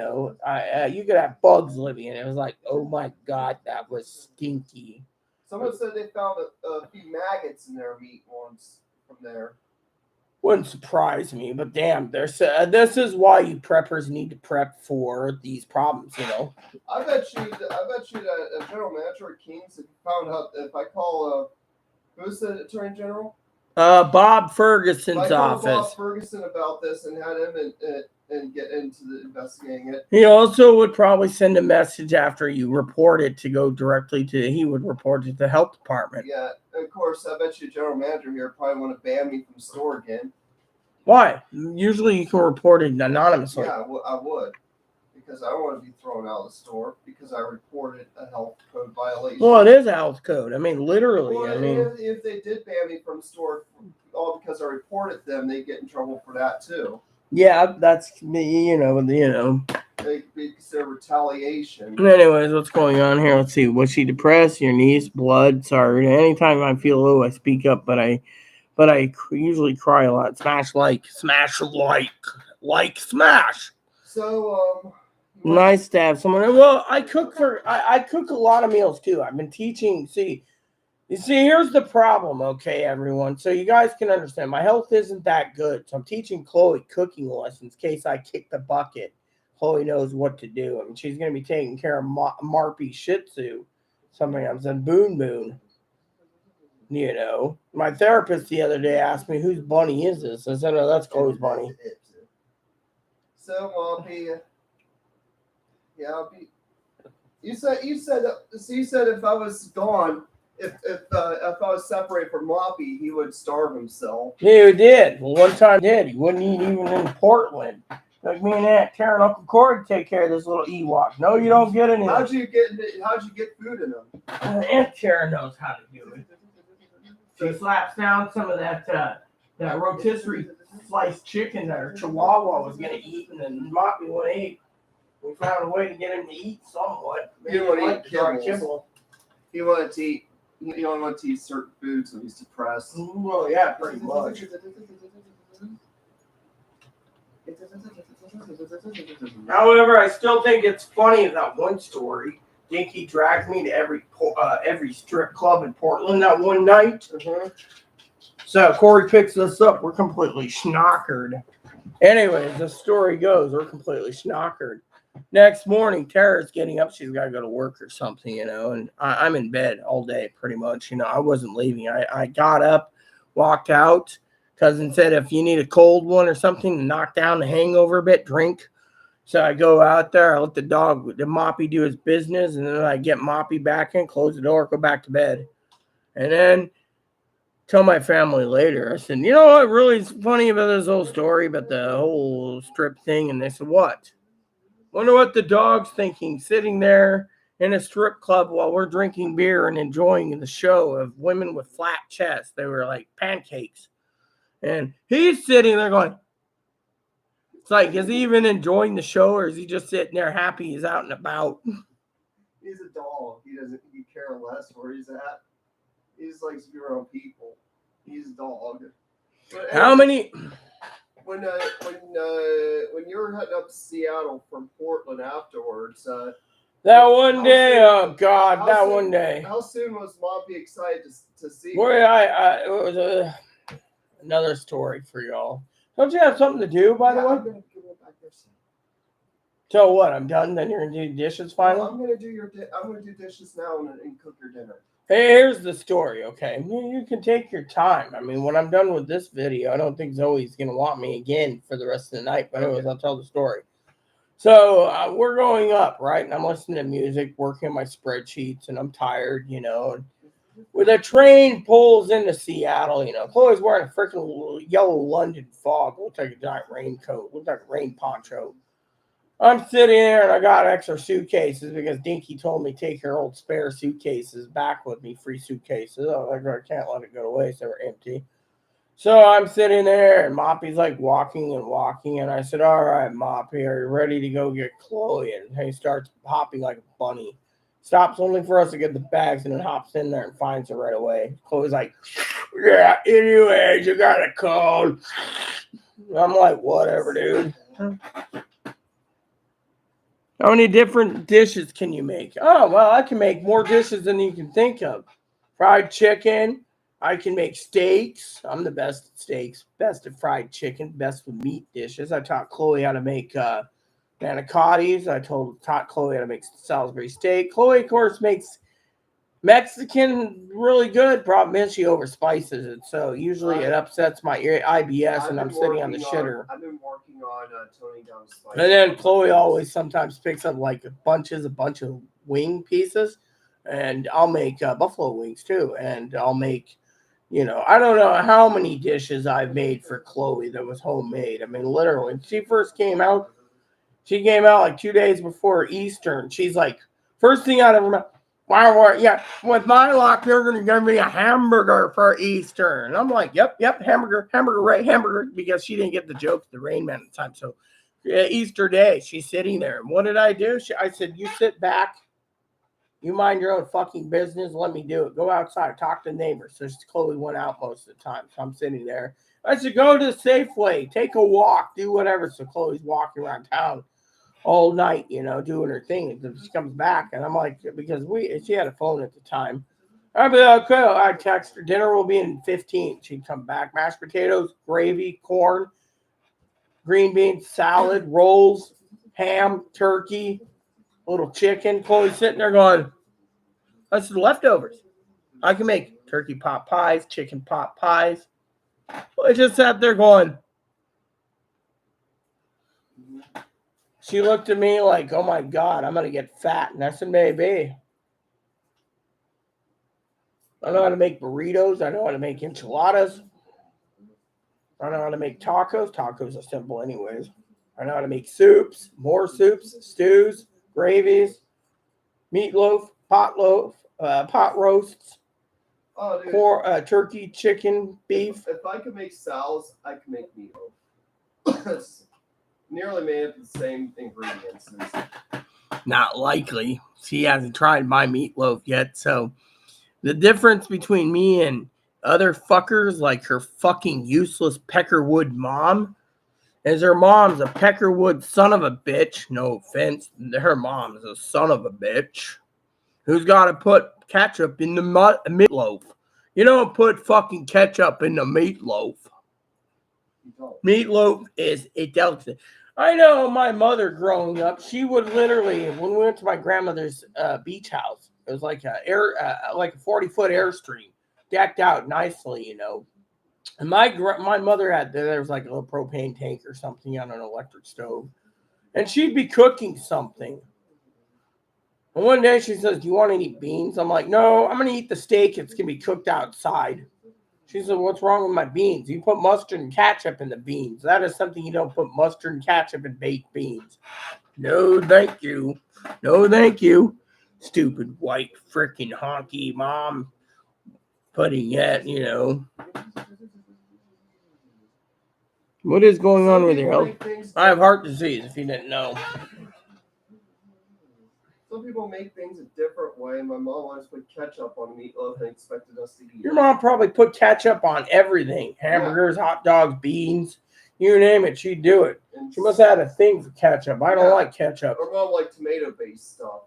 could have bugs living in it. It was like, oh, my God, that was stinky. Someone said they found a few maggots in their meat once from there. Wouldn't surprise me, but damn, this is why you preppers need to prep for these problems, I bet you that a general manager at Kings, if you found out, if I call, who's the attorney general? Bob Ferguson's office. Bob Ferguson about this and had him and get into the investigating it. He also would probably send a message after you report it to go directly he would report it to the health department. Yeah, of course, I bet you the general manager here probably want to ban me from the store again. Why? Usually you can report it anonymously. Yeah, I would. Because I don't want to be thrown out of the store because I reported a health code violation. Well, it is a health code. I mean, literally. Well, if they did ban me from the store all because I reported them, they get in trouble for that too. Yeah, that's me, They consider retaliation. Anyways, what's going on here? Let's see. Was she depressed? Your niece? Blood? Sorry. Anytime I feel low, I speak up, but I usually cry a lot. Smash, smash. So, nice to have someone. Well, I cook a lot of meals too. I've been teaching. You see, here's the problem, okay, everyone. So you guys can understand, my health isn't that good. So I'm teaching Chloe cooking lessons in case I kick the bucket. Chloe knows what to do. I mean, she's going to be taking care of Marpy Shih Tzu sometimes and Boon. My therapist the other day asked me, whose bunny is this? I said, oh, that's Chloe's bunny. So, Marpy, yeah, you said if I was gone, if I was separated from Moppy, he would starve himself. Yeah, he did. Well, one time he did. He wouldn't eat even in Portland. Like me and Aunt Tara and Uncle Corey take care of this little Ewok. No, you don't get any. How'd you get food in them? Aunt Tara knows how to do it. She slaps down some of that rotisserie sliced chicken that her Chihuahua was gonna eat, and then Moppy wouldn't eat. We found a way to get him to eat somewhat. He didn't want to eat kibble. He wanted to eat. He only wanted to eat certain foods when he's depressed. Well, yeah, pretty much. However, I still think it's funny that one story. Dinky dragged me to every strip club in Portland that one night. So Corey picks us up. We're completely schnockered. Anyways, the story goes, we're completely schnockered. Next morning, Tara's getting up. She's got to go to work or something, and I'm in bed all day pretty much. I wasn't leaving. I got up, walked out. Cousin said if you need a cold one or something to knock down the hangover a bit, drink So I go out there, I let the Moppy do his business, and then I get Moppy back in, close the door, go back to bed. And then tell my family later. I said, you know what really is funny about this whole story about the whole strip thing? And they said, what? Wonder what the dog's thinking, sitting there in a strip club while we're drinking beer and enjoying the show of women with flat chests. They were like pancakes. And he's sitting there going, it's like, is he even enjoying the show, or is he just sitting there happy he's out and about? He's a dog. He care less where he's at. He's like your own people. He's a dog. But How many? When you're heading up to Seattle from Portland afterwards, That one day, oh God, that one day. How soon was Moppy excited to see? Boy, it was another story for y'all. Don't you have something to do, by the way? I'm gonna go back there. So what? I'm done. Then you're gonna do dishes finally. I'm gonna do dishes now and cook your dinner. Hey, here's the story. Okay, you can take your time. I mean, when I'm done with this video, I don't think Zoe's gonna want me again for the rest of the night. But anyways, I'll tell the story. So we're going up, right? And I'm listening to music, working on my spreadsheets, and I'm tired, you know. And when the train pulls into Seattle, you know, Chloe's wearing a freaking yellow London fog. Looks like a giant raincoat. Looks like a rain poncho. I'm sitting there and I got extra suitcases because Dinky told me take her old spare suitcases back with me, free suitcases. I was like, I can't let it go to waste. They were empty. So I'm sitting there and Moppy's like walking and walking. And I said, all right, Moppy, are you ready to go get Chloe? And he starts hopping like a bunny. Stops only for us to get the bags and then hops in there and finds her right away. Chloe's like, yeah, anyways, you got a cold. I'm like, whatever, dude. How many different dishes can you make? Oh, well, I can make more dishes than you can think of. Fried chicken. I can make steaks. I'm the best at steaks. Best at fried chicken. Best with meat dishes. I taught Chloe how to make manicottis. Taught Chloe how to make Salisbury steak. Chloe, of course, makes Mexican really good. Problem is she overspices it. So usually it upsets my IBS and I'm sitting on the shitter. I've been working on toning down spice. And then Chloe always sometimes picks up like a bunch of wing pieces. And I'll make buffalo wings too. And I'll make, you know, I don't know how many dishes I've made for Chloe that was homemade. I mean, literally, when she first came out, like 2 days before Easter. And she's like, first thing out of her mouth, wow, yeah, with my luck, you're going to give me a hamburger for Easter. And I'm like, yep, hamburger, right, hamburger, because she didn't get the joke of the Rain Man at the time. So Easter Day, she's sitting there. And what did I do? I said, you sit back. You mind your own fucking business. Let me do it. Go outside. Talk to neighbors. So Chloe went out most of the time. So I'm sitting there. I said, go to the Safeway. Take a walk. Do whatever. So Chloe's walking around town all night, you know, doing her thing. And she comes back. And I'm like, because she had a phone at the time. I'd be like, okay. I text her. Dinner will be in 15. She'd come back. Mashed potatoes, gravy, corn, green beans, salad, rolls, ham, turkey, little chicken. Chloe's sitting there going, that's the leftovers. I can make turkey pot pies, chicken pot pies. I just sat there going. She looked at me like, oh my God, I'm going to get fat. And I said, maybe. I know how to make burritos. I know how to make enchiladas. I know how to make tacos. Tacos are simple anyways. I know how to make soups, more soups, stews, gravies, meatloaf, pot roasts, turkey, chicken, beef. If I could make salads, I could make meatloaf. It's nearly made of the same ingredients. Not likely. She hasn't tried my meatloaf yet. So the difference between me and other fuckers like her fucking useless Peckerwood mom is her mom's a Peckerwood son of a bitch. No offense. Her mom's a son of a bitch who's got to put ketchup in the meatloaf. You don't put fucking ketchup in the meatloaf. Meatloaf is a delicacy. I know my mother growing up, she would literally, when we went to my grandmother's beach house, it was like a 40-foot Airstream, decked out nicely, you know. And my mother had, there was like a little propane tank or something on an electric stove. And she'd be cooking something. And one day she says, "Do you want to eat beans?" I'm like, "No, I'm going to eat the steak. It's going to be cooked outside." She said, "What's wrong with my beans? You put mustard and ketchup in the beans. That is something you don't put mustard and ketchup in baked beans." No, thank you. No, thank you. Stupid white freaking honky mom putting it, What is going on with you? I have heart disease, if you didn't know. Some people make things a different way. My mom always put ketchup on meatloaf and expected us to eat Your it. mom probably put ketchup on everything. Hamburgers, hot dogs, beans, you name it, she'd do it. She must have had a thing for ketchup. I don't like ketchup. Her mom liked tomato-based stuff.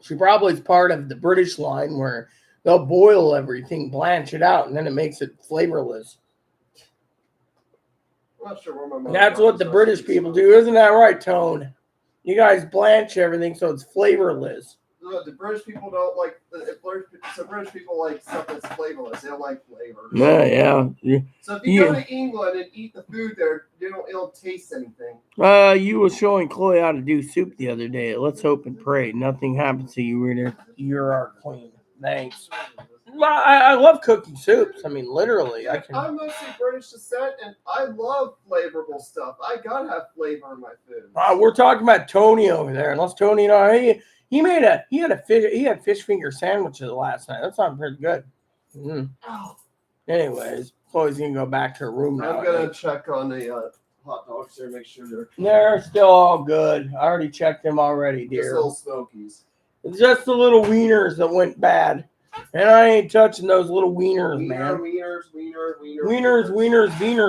She probably is part of the British line where they'll boil everything, blanch it out, and then it makes it flavorless. I'm not sure where my mom. That's what the British people do, isn't that right, Tone? You guys blanch everything so it's flavorless. No, the British people don't like. So British people like stuff that's flavorless. They don't like flavor. Yeah. So if you go to England and eat the food there, it'll taste anything. You were showing Chloe how to do soup the other day. Let's hope and pray nothing happens to you. You're our queen. Thanks. I love cooking soups. I mean, literally, I can. I'm mostly British descent, and I love flavorful stuff. I gotta have flavor in my food. We're talking about Tony over there. Unless Tony and he had fish finger sandwiches last night. That sounded pretty good. Anyways, Chloe's gonna go back to her room now. I'm gonna check on the hot dogs there, make sure they're still all good. I already checked them already, dear. Just little smokies. It's just the little wieners that went bad. And I ain't touching those little wieners, man. Wiener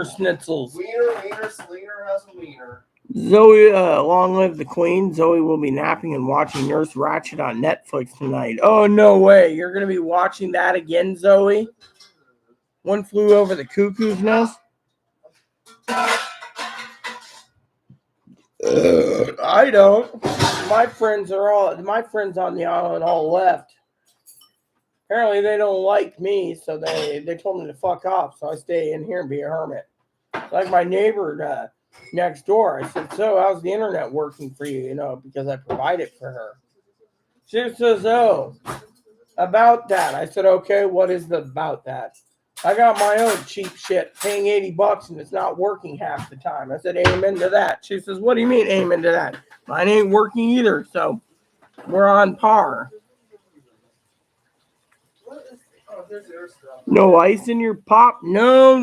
schnitzels. Wiener has a wiener. Zoe, long live the queen. Zoe will be napping and watching Nurse Ratched on Netflix tonight. Oh, no way. You're going to be watching that again, Zoe? One Flew Over the Cuckoo's Nest? I don't. My friends on the island all left. Apparently they don't like me, so they told me to fuck off. So I stay in here and be a hermit. Like my neighbor next door. I said, "So how's the internet working for you?" Because I provide it for her. She says, "Oh, about that." I said, "Okay, what is about that?" I got my own cheap shit, paying $80 and it's not working half the time. I said, "Amen to that." She says, "What do you mean, amen to that?" Mine ain't working either, so we're on par. No ice in your pop? No.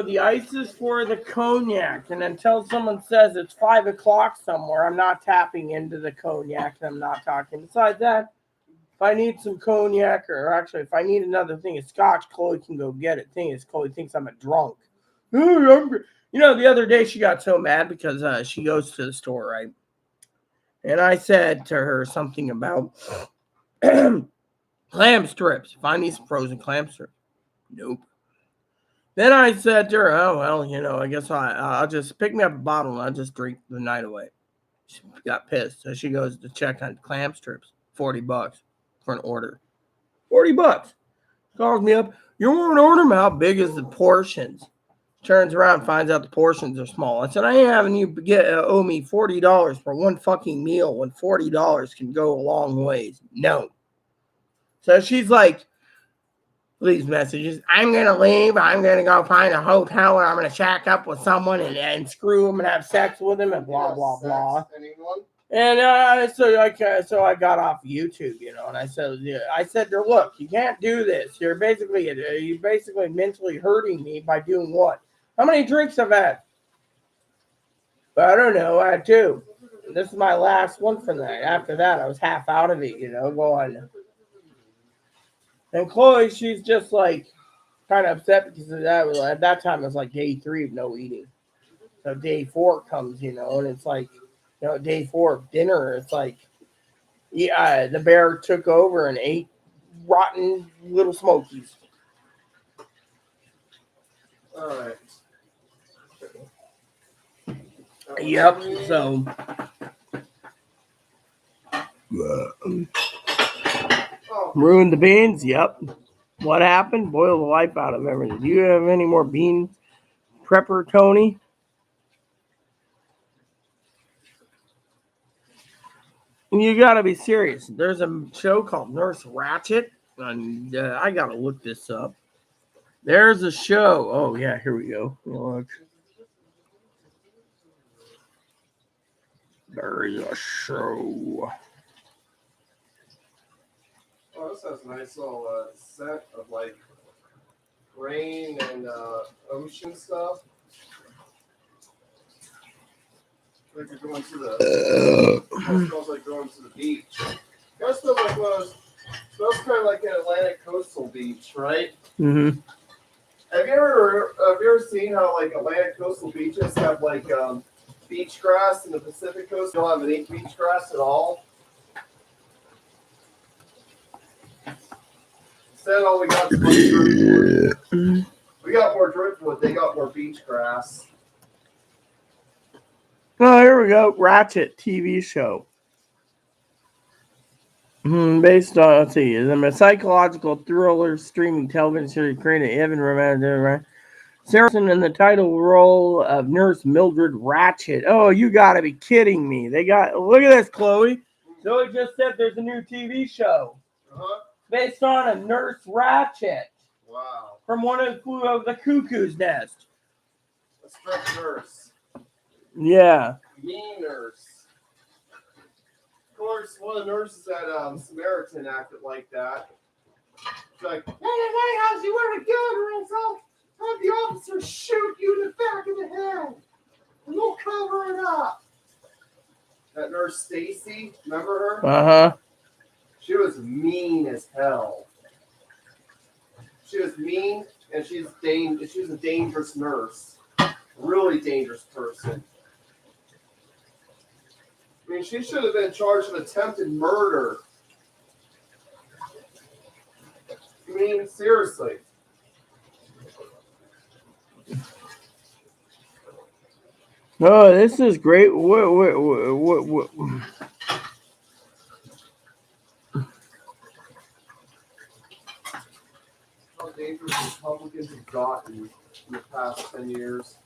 The ice is for the cognac. And until someone says it's 5 o'clock somewhere, I'm not tapping into the cognac. I'm not talking. Besides that, if I need some cognac, or actually if I need another thing of scotch, Chloe can go get it. Thing is, Chloe thinks I'm a drunk. The other day she got so mad because she goes to the store, right? And I said to her something about clam strips. Find me some frozen clam strips. Nope. Then I said to her, "Oh, well, I guess I'll just pick me up a bottle and I'll just drink the night away." She got pissed. So she goes to check on clam strips. $40 for an order. $40. Calls me up. "You want to order them? How big is the portions?" Turns around, finds out the portions are small. I said, "I ain't having you owe me $40 for one fucking meal when $40 can go a long ways." No. So she's like, leaves messages. "I'm going to leave. I'm going to go find a hotel and I'm going to shack up with someone and screw him and have sex with him and blah, blah, blah." Anyone? And so I got off YouTube, and I said to her, "Look, you can't do this. You're basically mentally hurting me by doing what? How many drinks I've had?" But I don't know. I had 2. This is my last one for the night. After that, I was half out of it, going. And Chloe, she's just like kind of upset because of that. At that time, it was like day 3 of no eating. So day 4 comes, and it's like, day 4 of dinner. It's like, the bear took over and ate rotten little smokies. All right. Yep. So. Ruined the beans? Yep. What happened? Boiled the life out of everything. Do you have any more bean prepper, Tony? You gotta be serious. There's a show called Nurse Ratched, and I gotta look this up. There's a show. Oh yeah, here we go. Look. There's a show. Oh, this has a nice little set of like rain and ocean stuff. Like you're going to the. It smells like going to the beach. It smells like smells kind of like an Atlantic coastal beach, right? Mm-hmm. Have you ever seen how like Atlantic coastal beaches have like beach grass, in the Pacific coast don't have any beach grass at all? Instead, all we got is driftwood. We got more driftwood. They got more beach grass. Oh, here we go. Ratched TV show. Based on, let's see, is a psychological thriller streaming television series created Evan Roman Saracen in the title role of Nurse Mildred Ratched. Oh, you gotta be kidding me. They got, look at this, Chloe. Zoe just said there's a new TV show based on a Nurse Ratched. Wow. From one of the Cuckoo's Nest. A strict nurse. Yeah. Mean nurse. Of course, one of the nurses at Samaritan acted like that. She's like, hey, at my house, you wear a gun or else I'll have the officer shoot you in the back of the head. And we'll cover it up. That nurse Stacy, remember her? Uh-huh. She was mean as hell. She was mean, and she was a dangerous nurse. Really dangerous person. I mean, she should have been charged with attempted murder. I mean, seriously. Oh, this is great. What? How dangerous Republicans have gotten in the past 10 years.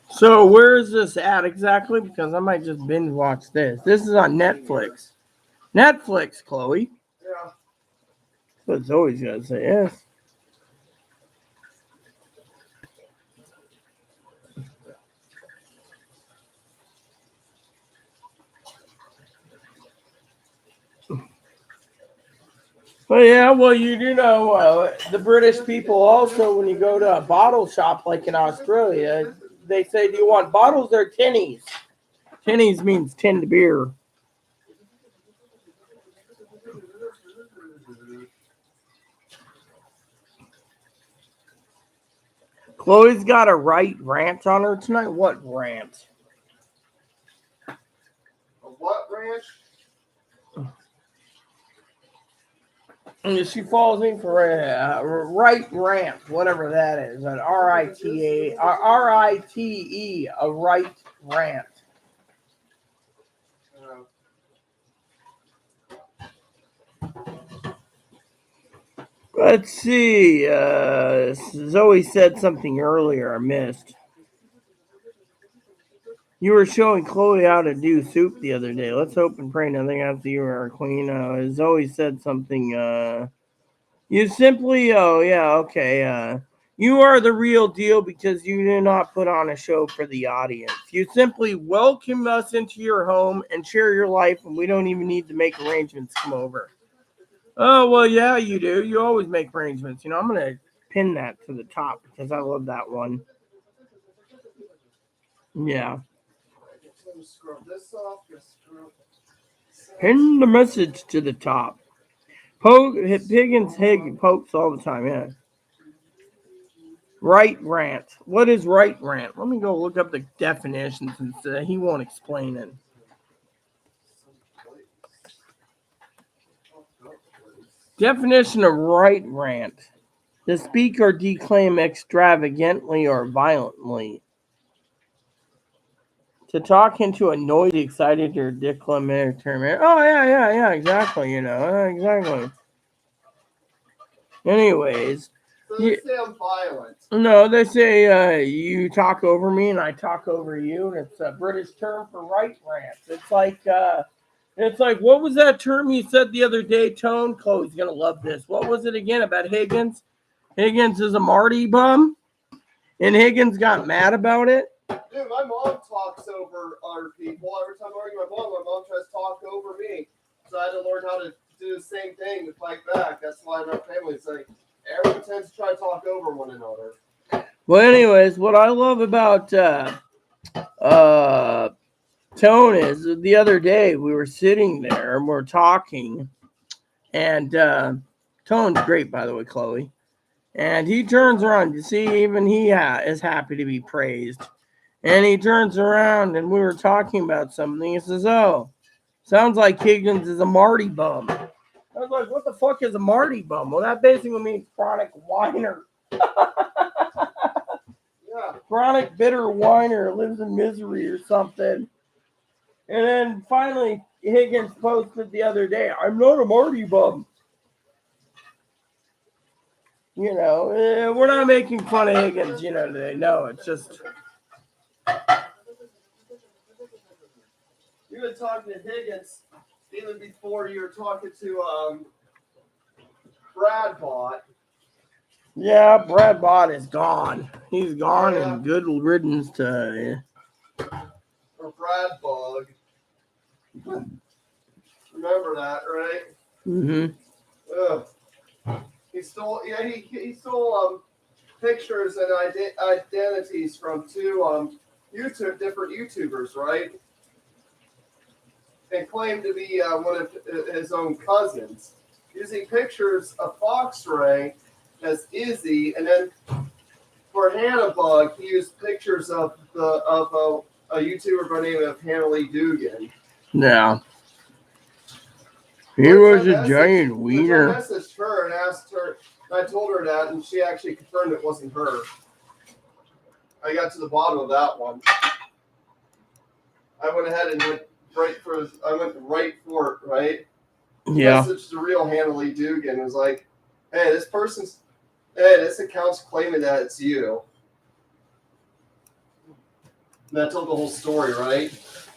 So where is this at exactly? Because I might just binge watch this. This is on Netflix. Netflix, Chloe. Yeah. That's what Zoe's gonna say. Yes. Well, yeah, well, you do know the British people also, when you go to a bottle shop like in Australia, they say, do you want bottles or tinnies? Tinnies means tinned beer. Chloe's got a right rant on her tonight. What rant? A what ranch? And she falls in for a right rant, whatever that is, an R-I-T-E, a right rant. Let's see. Zoe said something earlier I missed. You were showing Chloe how to do soup the other day. Let's hope and pray nothing after you are queen. Zoe said something. You simply, oh yeah, okay. You are the real deal because you do not put on a show for the audience. You simply welcome us into your home and share your life, and we don't even need to make arrangements to come over. Oh, well, yeah, you do. You always make arrangements. You know, I'm going to pin that to the top because I love that one. Yeah. Pin the message to the top. Higgins pokes all the time, yeah. Right rant. What is right rant? Let me go look up the definition since he won't explain it. Definition of right rant. To speak or declaim extravagantly or violently. To talk into a noisy, excited, or declamatory. Oh, yeah, exactly, exactly. Anyways. So they say I'm violent. No, they say you talk over me and I talk over you, and it's a British term for right rant. It's like It's like, what was that term you said the other day, Tone? Chloe's gonna love this. What was it again about Higgins? Higgins is a Marty bum, and Higgins got mad about it. Dude, my mom talks over other people. Every time I argue with my mom tries to talk over me. So I had to learn how to do the same thing to fight back. That's why in our family, it's like everyone tends to try to talk over one another. Well, anyways, what I love about Tone is the other day we were sitting there and we're talking, and Tone's great, by the way, Chloe. And he turns around. You see, even he is happy to be praised. And he turns around and we were talking about something. He says, "Oh, sounds like Higgins is a Marty bum." I was like, "What the fuck is a Marty bum?" Well, that basically means chronic whiner. Yeah. Chronic bitter whiner, lives in misery or something. And then finally, Higgins posted the other day, "I'm not a Marty bum." You know, we're not making fun of Higgins, you know, today. No, it's just... You've been talking to Higgins even before you were talking to Brad Bot. Yeah, Brad Bott is gone. He's gone, Yeah. and good riddance to... Or Brad Bug. Remember that, right? Mm-hmm. Ugh. He stole pictures and identities from two different YouTubers, right? And claimed to be one of his own cousins, using pictures of Foxray as Izzy, and then for Hannah Bug, he used pictures of a YouTuber by the name of Hannah Lee Dugan. Yeah. He was a giant wiener. I messaged her and asked her, and I told her that, and she actually confirmed it wasn't her. I got to the bottom of that one. I went ahead and went right for it, right? Yeah. Messaged the real Hannah Lee Dugan, was like, hey, this account's claiming that it's you. And that told the whole story, right?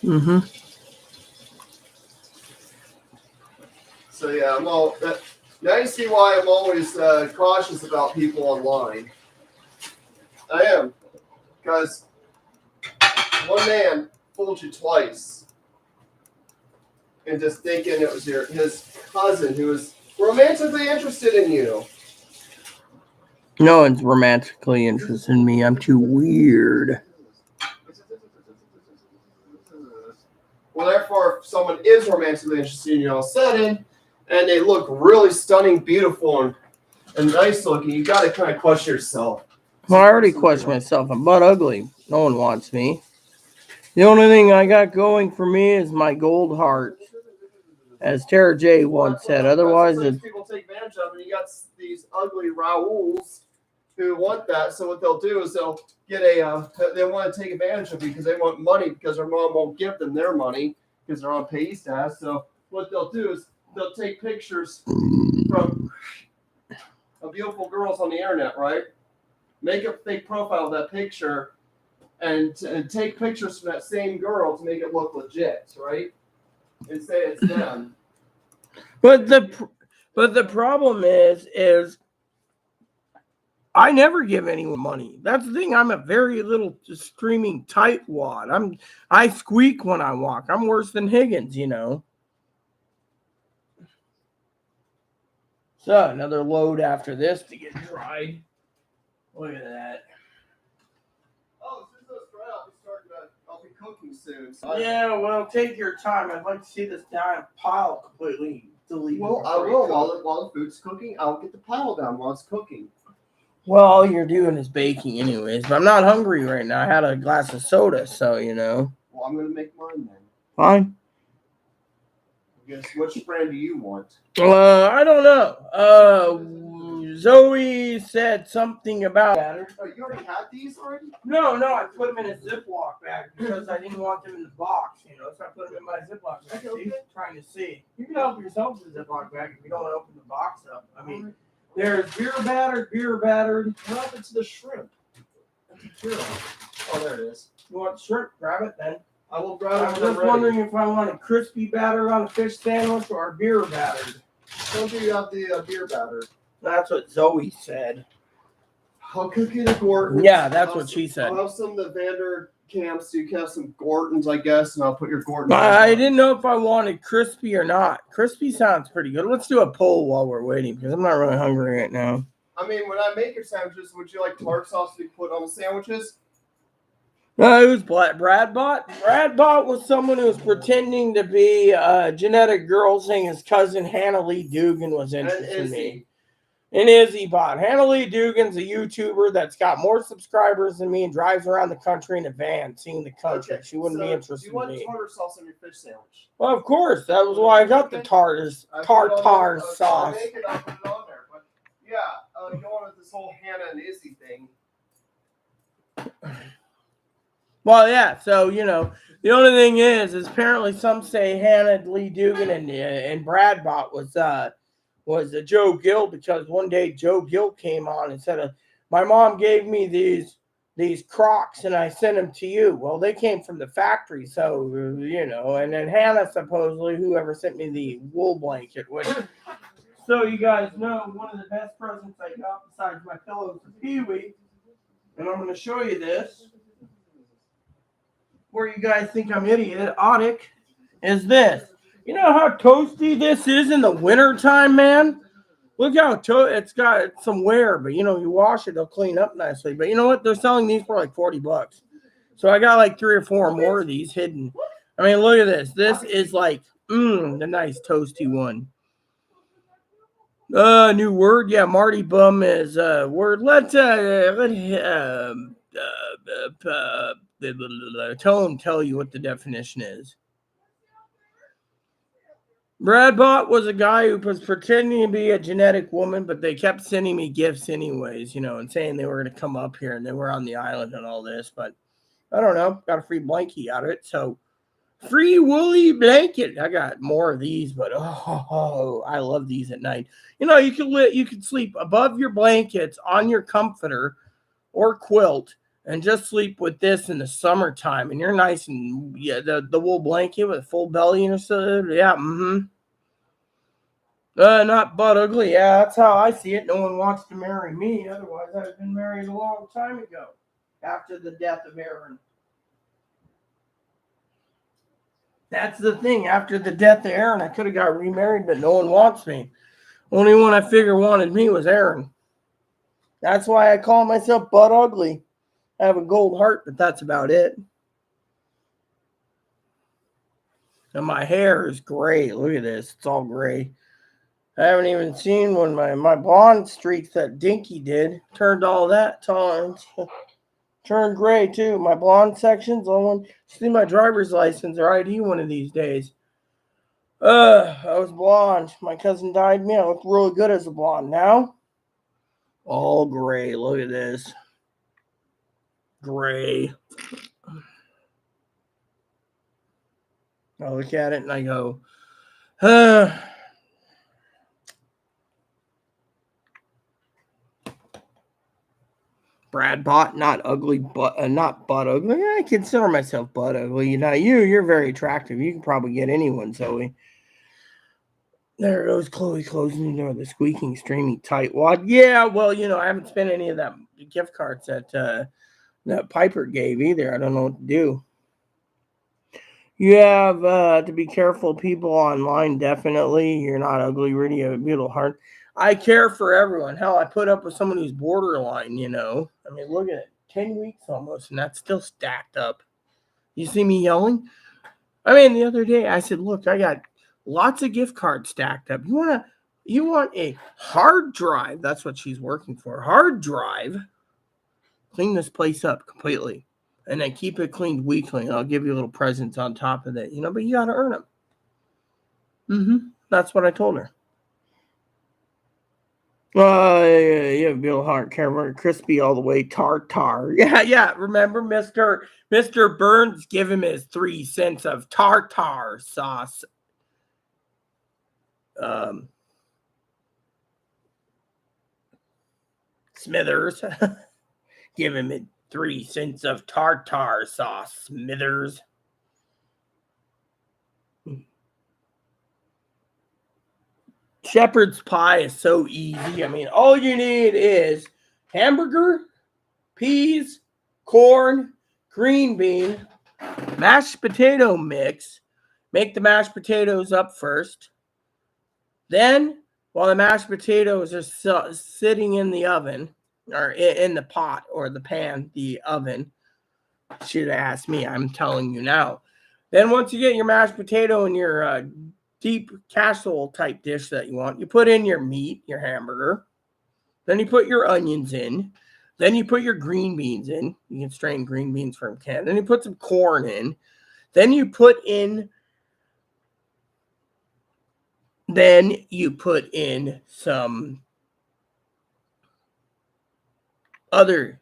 Mm-hmm. So yeah, now you see why I'm always cautious about people online. I am, because one man fooled you twice, and just thinking it was his cousin who was romantically interested in you. No one's romantically interested in me. I'm too weird. Well, therefore, if someone is romantically interested in you all of a sudden, and they look really stunning, beautiful, and nice looking, you got to kind of question yourself. Well, I already question myself. I'm butt ugly. No one wants me. The only thing I got going for me is my gold heart, as Tara J once said. Otherwise, it's... people take advantage of, and you got these ugly Raouls who want that. So what they'll do is they'll get they want to take advantage of you because they want money because their mom won't give them their money because they're on pay status. So what they'll do is they'll take pictures from beautiful girls on the internet, right? Make a fake profile of that picture and take pictures from that same girl to make it look legit, right? And say it's them. But the problem is I never give anyone money. That's the thing. I'm a very little screaming tightwad. I squeak when I walk. I'm worse than Higgins, you know. So another load after this to get dried. Look at that. Oh, as soon as those dry, I'll be cooking soon. So Yeah, well, take your time. I'd like to see this giant pile completely deleted. Well, I will. While the food's cooking, I'll get the pile down while it's cooking. Well, all you're doing is baking anyways. But I'm not hungry right now. I had a glass of soda, so, you know. Well, I'm going to make mine then. Fine. I guess, which brand do you want? I don't know. Zoe said something about... Oh, you already had these already? No, I put them in a Ziploc bag because I didn't want them in the box, you know, so I put them in my Ziploc bag. See? Trying to see. You can help yourself with a Ziploc bag if you don't want to open the box up. I mean, there's beer battered. What happened to the shrimp? Oh, there it is. You want shrimp? Grab it then. I will grab it. I was just wondering if I wanted crispy batter on a fish sandwich or beer battered. Don't you have the beer batter? That's what Zoe said. I'll cook you the Gortons. Yeah, that's what she said. I'll have some of the Vander Camps. You can have some Gortons, I guess, and I'll put your Gortons. I didn't know if I wanted crispy or not. Crispy sounds pretty good. Let's do a poll while we're waiting because I'm not really hungry right now. I mean, when I make your sandwiches, would you like tart sauce to be put on the sandwiches? It was Brad Bot. Brad Bot was someone who was pretending to be a genetic girl, saying his cousin Hannah Lee Dugan was interested in me. And Izzy Bot. Hannah Lee Dugan's a YouTuber that's got more subscribers than me and drives around the country in a van, seeing the country. Okay, she wouldn't be interested in me. Do you want tartar sauce on your fish sandwich? Well, of course. That was why I got the tartar sauce. I'll make it, I'll put it on there. But yeah, going with this whole Hannah and Izzy thing. Well, yeah. So, the only thing is apparently some say Hannah Lee Dugan and Brad Bot was Joe Gill, because one day Joe Gill came on and said, my mom gave me these Crocs and I sent them to you. Well, they came from the factory, so, and then Hannah, supposedly, whoever sent me the wool blanket. Which, so you guys know, one of the best presents I got besides my pillows is Pee-wee. And I'm going to show you this. Where you guys think I'm idiotic is this. You know how toasty this is in the wintertime, man? Look how it's got some wear, but you wash it, it'll clean up nicely. But you know what? They're selling these for like $40. So I got like 3 or 4 more of these hidden. I mean, look at this. This is like, the nice toasty one. New word. Yeah, Marty Bum is word. Tell him tell you what the definition is. Brad Bot was a guy who was pretending to be a genetic woman, but they kept sending me gifts anyways, and saying they were going to come up here and they were on the island and all this. But I don't know. Got a free blankie out of it. So free woolly blanket. I got more of these, but I love these at night. You can sleep above your blankets on your comforter or quilt and just sleep with this in the summertime, and you're nice and the wool blanket with full belly and so yeah, not butt ugly. Yeah, that's how I see it. No one wants to marry me. Otherwise, I'd have been married a long time ago, after the death of Aaron. That's the thing. After the death of Aaron, I could have got remarried, but no one wants me. Only one I figure wanted me was Aaron. That's why I call myself butt ugly. I have a gold heart, but that's about it. And my hair is gray. Look at this. It's all gray. I haven't even seen when my blonde streaks that Dinky did turned all that tolerance. Turned gray too. My blonde section's on. See my driver's license or ID one of these days. I was blonde. My cousin dyed me. I looked really good as a blonde. Now, all gray. Look at this. Gray. I look at it and I go, Brad Bot, not ugly, but not butt ugly. I consider myself butt ugly. You're very attractive. You can probably get anyone, Zoe. There goes Chloe closing the door. The squeaking, streaming tightwad. Yeah, well, I haven't spent any of that gift cards that Piper gave either. I don't know what to do. You have to be careful, people online. Definitely, you're not ugly. Really, you have a beautiful heart. I care for everyone. Hell, I put up with someone who's borderline. I mean, look at it. 10 weeks almost, and that's still stacked up. You see me yelling? I mean, the other day I said, "Look, I got lots of gift cards stacked up. You want a hard drive?" That's what she's working for. Hard drive. Clean this place up completely. And then keep it cleaned weekly. And I'll give you little presents on top of that, but you got to earn them. That's what I told her. You have a beautiful heart, camera, crispy all the way, tartar. Yeah. Remember, Mr. Burns, give him his 3 cents of tartar sauce. Smithers, give him 3 cents of tartar sauce, Smithers. shepherd's pie is so easy. I mean, all you need is hamburger, peas, corn, green bean, mashed potato mix. Make the mashed potatoes up first. Then, while the mashed potatoes are sitting in the oven, or in the pot or the pan, the oven, should have asked me, I'm telling you now. Then once you get your mashed potato in your deep casserole type dish that you want, you put in your meat, your hamburger. Then you put your onions in. Then you put your green beans in. You can strain green beans from a can. Then you put some corn in. Then you put in some other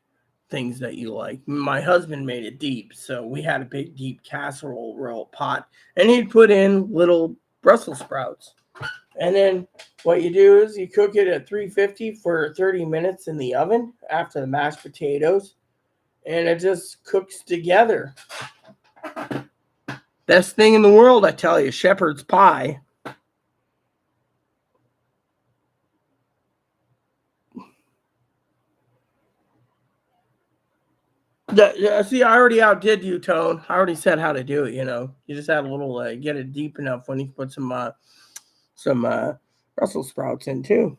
things that you like. My husband made it deep, so we had a big deep casserole roll pot, and he'd put in little Brussels sprouts. And then what you do is you cook it at 350 for 30 minutes in the oven after the mashed potatoes, and it just cooks together. Best thing in the world, I tell you, shepherd's pie. See, I already outdid you, Tone. I already said how to do it. You just add a little, get it deep enough when you put some Brussels sprouts in too.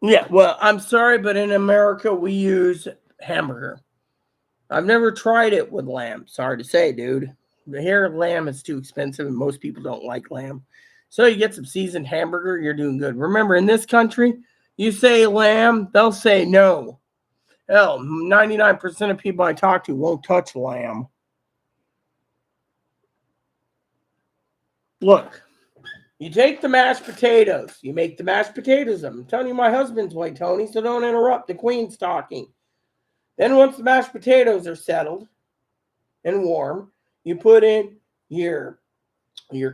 Yeah, well, I'm sorry, but in America we use hamburger. I've never tried it with lamb. Sorry to say, dude. The hair of lamb is too expensive, and most people don't like lamb. So you get some seasoned hamburger, you're doing good. Remember, in this country, you say lamb, they'll say no. Hell, 99% of people I talk to won't touch lamb. Look, you take the mashed potatoes. You make the mashed potatoes. I'm telling you my husband's way, Tony, so don't interrupt the queen's talking. Then once the mashed potatoes are settled and warm, you put in your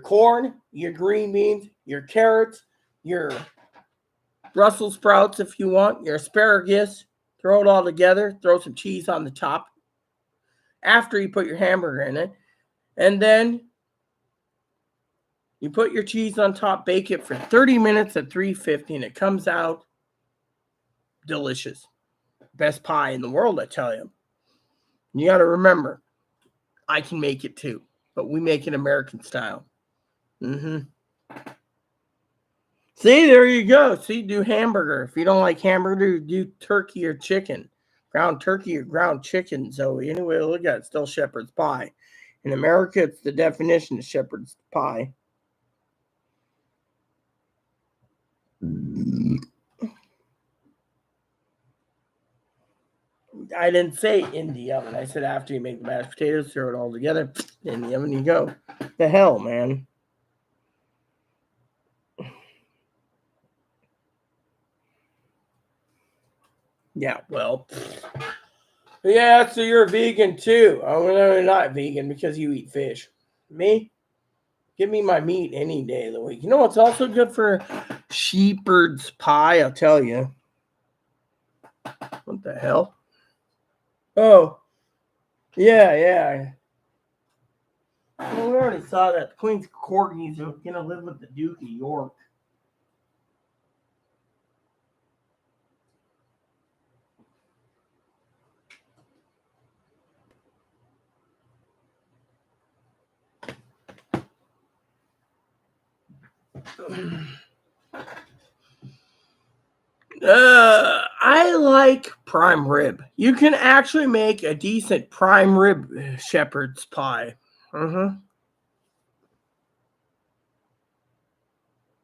corn, your green beans, your carrots, your Brussels sprouts if you want, your asparagus. Throw it all together. Throw some cheese on the top after you put your hamburger in it. And then you put your cheese on top, bake it for 30 minutes at 350, and it comes out delicious. Best pie in the world, I tell you. You got to remember, I can make it too, but we make it American style. See, there you go. See, do hamburger. If you don't like hamburger, do turkey or chicken. Ground turkey or ground chicken. So anyway, look at it. Still shepherd's pie. In America, it's the definition of shepherd's pie. I didn't say in the oven. I said after you make the mashed potatoes, throw it all together. In the oven you go. The hell, man. Yeah, well. Yeah, so you're a vegan too. Oh, no, you're not vegan because you eat fish. Me? Give me my meat any day of the week. You know what's also good for shepherd's pie? I'll tell you. What the hell? Oh, yeah. Well, we already saw that. The Queen's corgis are going to live with the Duke of York. I like prime rib. You can actually make a decent prime rib shepherd's pie.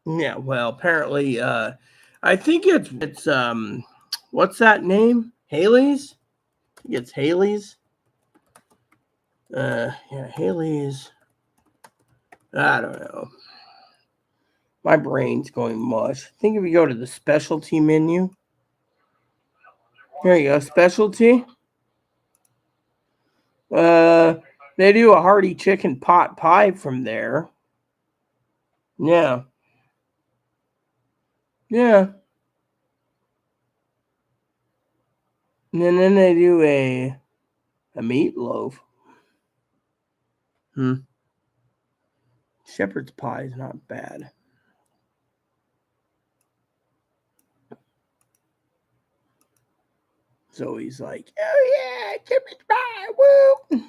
Yeah, well, apparently, I think it's what's that name? Haley's? I think it's Haley's. Yeah, Haley's. I don't know. My brain's going mush. I think if you go to the specialty menu, here you go, specialty. They do a hearty chicken pot pie from there. Yeah. And then they do a meatloaf. Shepherd's pie is not bad. Zoe's like, oh yeah, shepherd's pie, woo!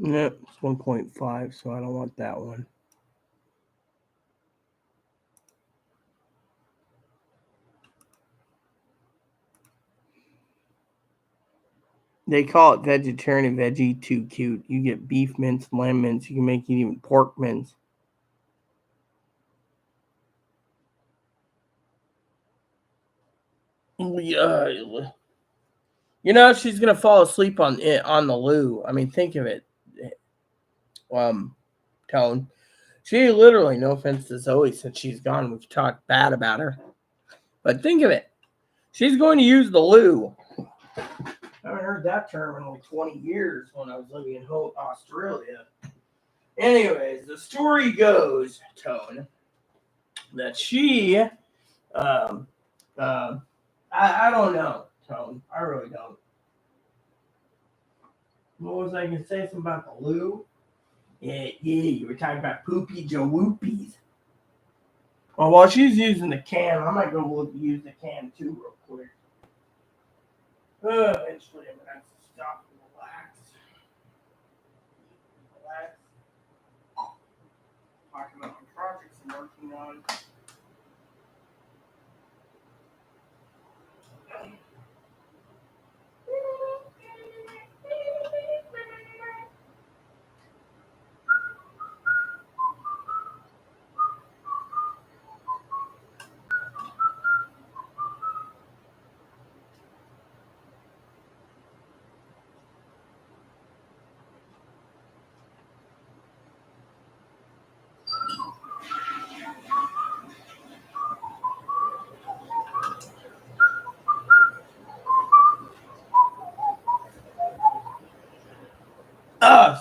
No, it's 1.5, so I don't want that one. They call it vegetarian veggie, too cute. You get beef mince, lamb mince. You can make it even pork mince. Yeah. You know, she's gonna fall asleep on the loo. I mean, think of it, Tone. She literally, no offense to Zoe, since she's gone, we've talked bad about her. But think of it, she's going to use the loo. I haven't heard that term in like 20 years when I was living in Australia. Anyways, the story goes, Tone, that she, I don't know, Tone. I really don't. What was I going to say? Something about the loo? Yeah, you were talking about poopy jawoopies. Well, while she's using the can, I might go use the can too real quick. Eventually, I'm going to have to stop and relax. Talking about my projects I'm working on.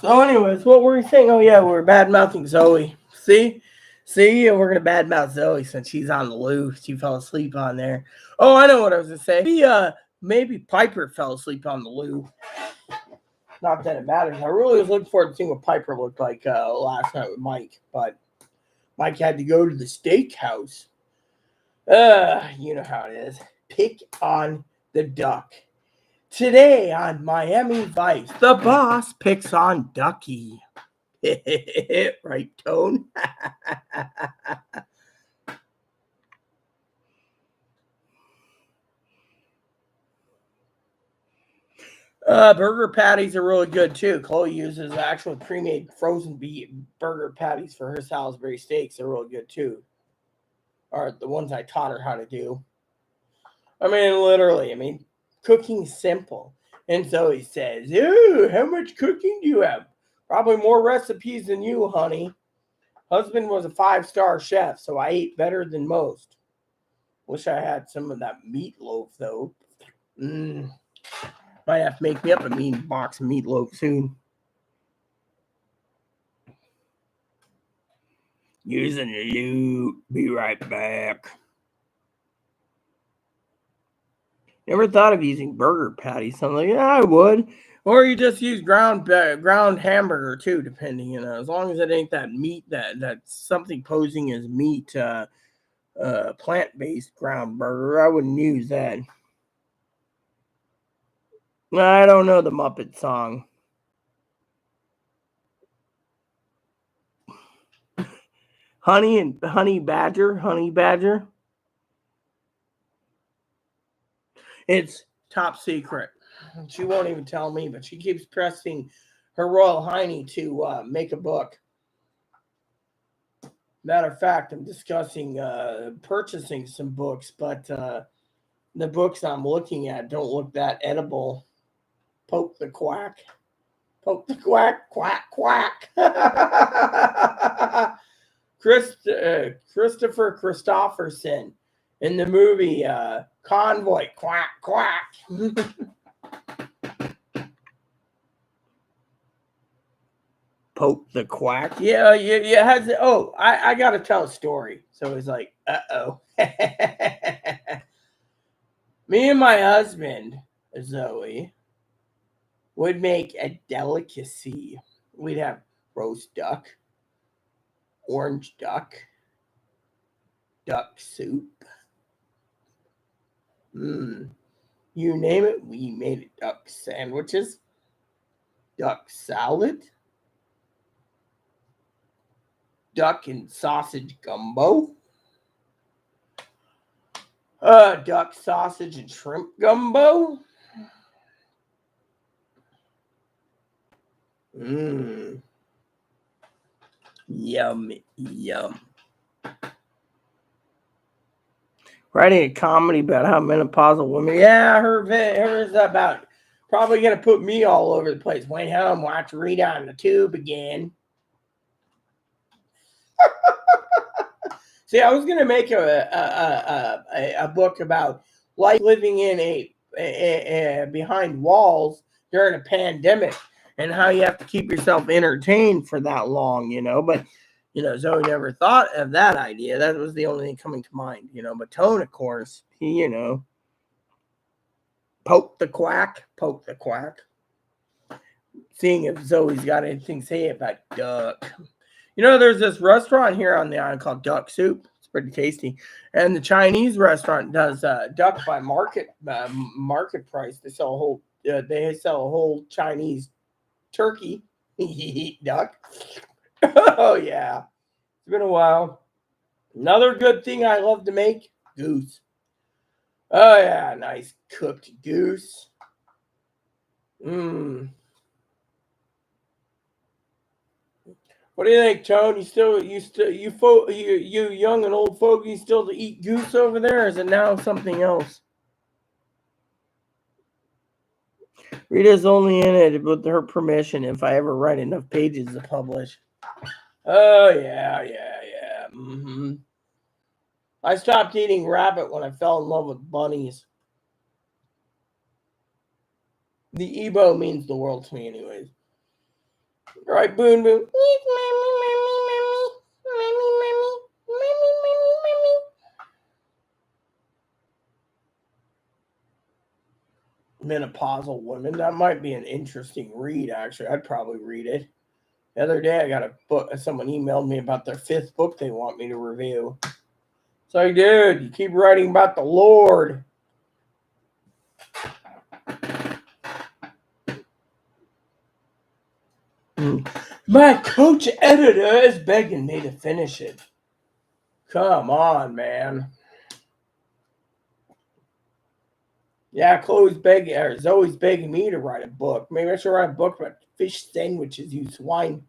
So anyways, what were we saying? Oh yeah, we're bad mouthing Zoe. See, we're gonna bad mouth Zoe since she's on the loo. She fell asleep on there. Oh, I know what I was gonna say. Maybe Piper fell asleep on the loo. Not that it matters. I really was looking forward to seeing what Piper looked like last night with Mike, but Mike had to go to the steakhouse. You know how it is. Pick on the duck. Today on Miami Vice, the boss picks on Ducky. Right, Tone? Burger patties are really good too. Chloe uses actual pre-made frozen beef burger patties for her Salisbury steaks. They're really good too. Or the ones I taught her how to do. I mean, literally, cooking's simple. And Zoe says, ooh, how much cooking do you have? Probably more recipes than you, honey. Husband was a 5-star chef, so I ate better than most. Wish I had some of that meatloaf, though. Might have to make me up a mean box of meatloaf soon. Using the loot. Be right back. Never thought of using burger patties. I'm like, yeah, I would. Or you just use ground hamburger too, depending, as long as it ain't that meat that's something posing as meat, plant-based ground burger. I wouldn't use that. I don't know the Muppet song. Honey badger. It's top secret. She won't even tell me, but she keeps pressing her Royal Hiney to make a book. Matter of fact, I'm discussing purchasing some books, but the books I'm looking at don't look that edible. Poke the quack. Poke the quack, quack, quack. Christopher Christopherson in the movie Convoy, quack, quack. Poke the quack. Yeah. I got to tell a story. So it's like, uh-oh. Me and my husband, Zoe, would make a delicacy. We'd have roast duck, orange duck soup. You name it, we made it. Duck sandwiches, duck salad, duck and sausage gumbo, duck sausage and shrimp gumbo. Yum, yum. Writing a comedy about how menopausal women. Yeah, hers about probably gonna put me all over the place. Went home, watch Rita on the tube again. See, I was gonna make a book about life living in a behind walls during a pandemic and how you have to keep yourself entertained for that long, But Zoe never thought of that idea. That was the only thing coming to mind, But Tone, of course, he, poke the quack. Seeing if Zoe's got anything to say about duck. There's this restaurant here on the island called Duck Soup. It's pretty tasty. And the Chinese restaurant does duck by market price. They sell a whole Chinese turkey duck. Oh yeah, it's been a while. Another good thing I love to make, goose. Oh yeah, nice cooked goose. What do you think, Tone? You young and old fogey still to eat goose over there, or is it now something else? Rita's only in it with her permission if I ever write enough pages to publish. Oh yeah. Mm-hmm. I stopped eating rabbit when I fell in love with bunnies. The Ebo means the world to me, anyways. All right, Boon Boon. Menopausal women. That might be an interesting read, actually. I'd probably read it. The other day, I got a book. Someone emailed me about their 5th book they want me to review. It's like, dude, you keep writing about the Lord. My coach editor is begging me to finish it. Come on, man. Yeah, Zoe's begging me to write a book. Maybe I should write a book about fish sandwiches, you swine.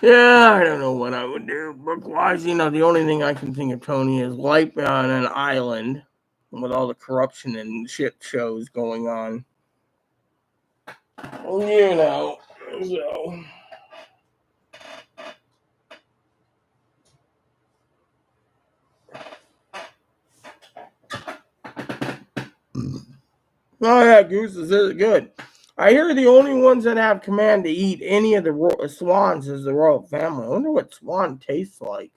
Yeah, I don't know what I would do book-wise. The only thing I can think of, Tony, is life on an island with all the corruption and shit shows going on. So... Oh yeah, gooses is good. I hear the only ones that have command to eat any of the swans is the royal family. I wonder what swan tastes like.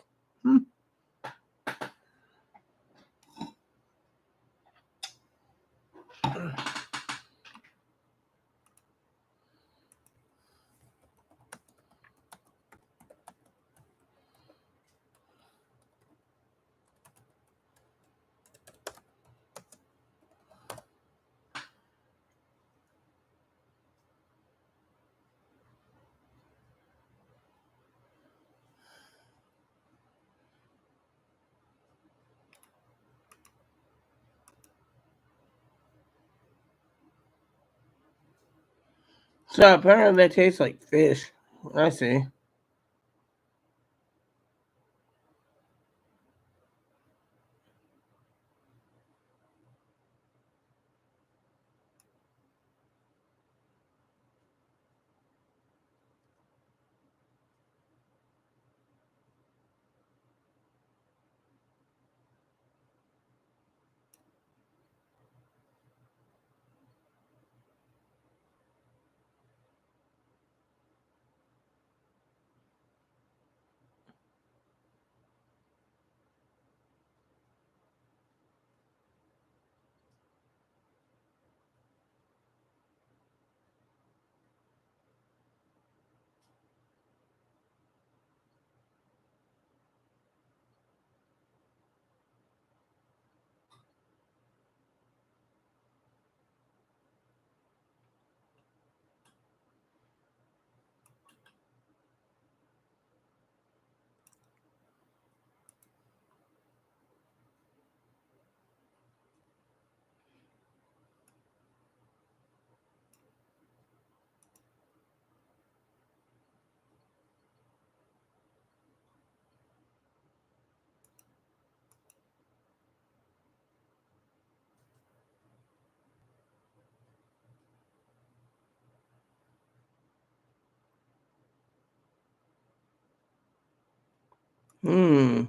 So apparently they taste like fish. I see. Hmm.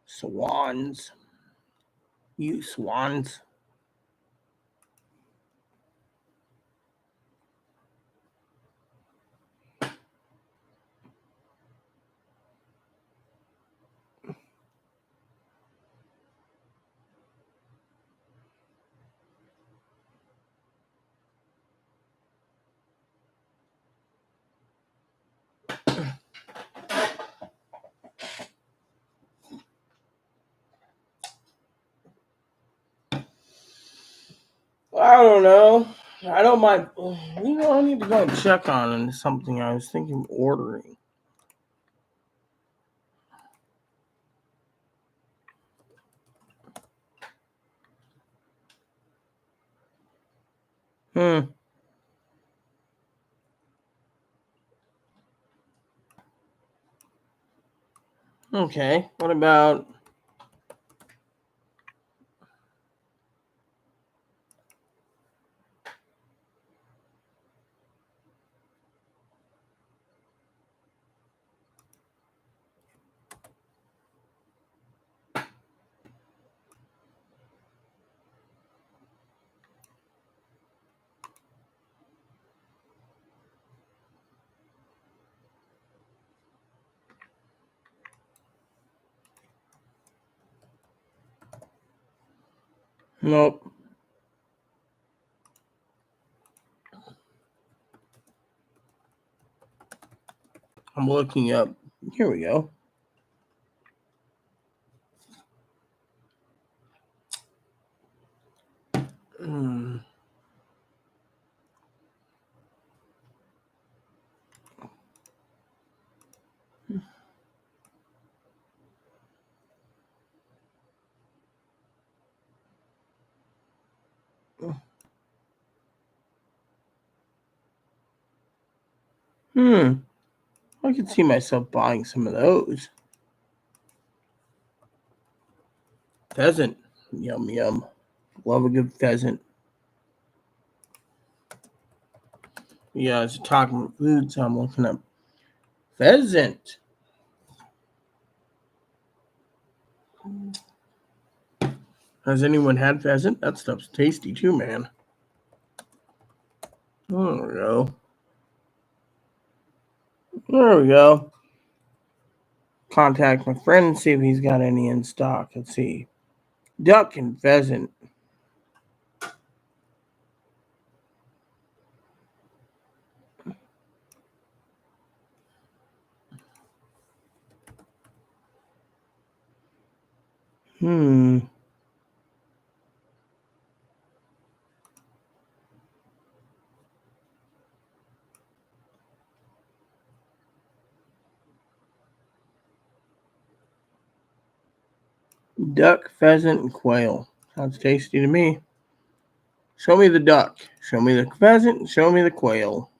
Swans. You swans. I don't know. I don't mind. I need to go and check on something I was thinking of ordering. Hmm. Okay. What about? Nope. I'm looking up. Here we go. Hmm. I could see myself buying some of those. Pheasant. Yum, yum. Love a good pheasant. Yeah, as talking about food, so I'm looking up pheasant. Has anyone had pheasant? That stuff's tasty too, man. There we go. There we go. Contact my friend and see if he's got any in stock. Let's see. Duck and pheasant. Duck, pheasant, and quail. Sounds tasty to me. Show me the duck. Show me the pheasant. Show me the quail.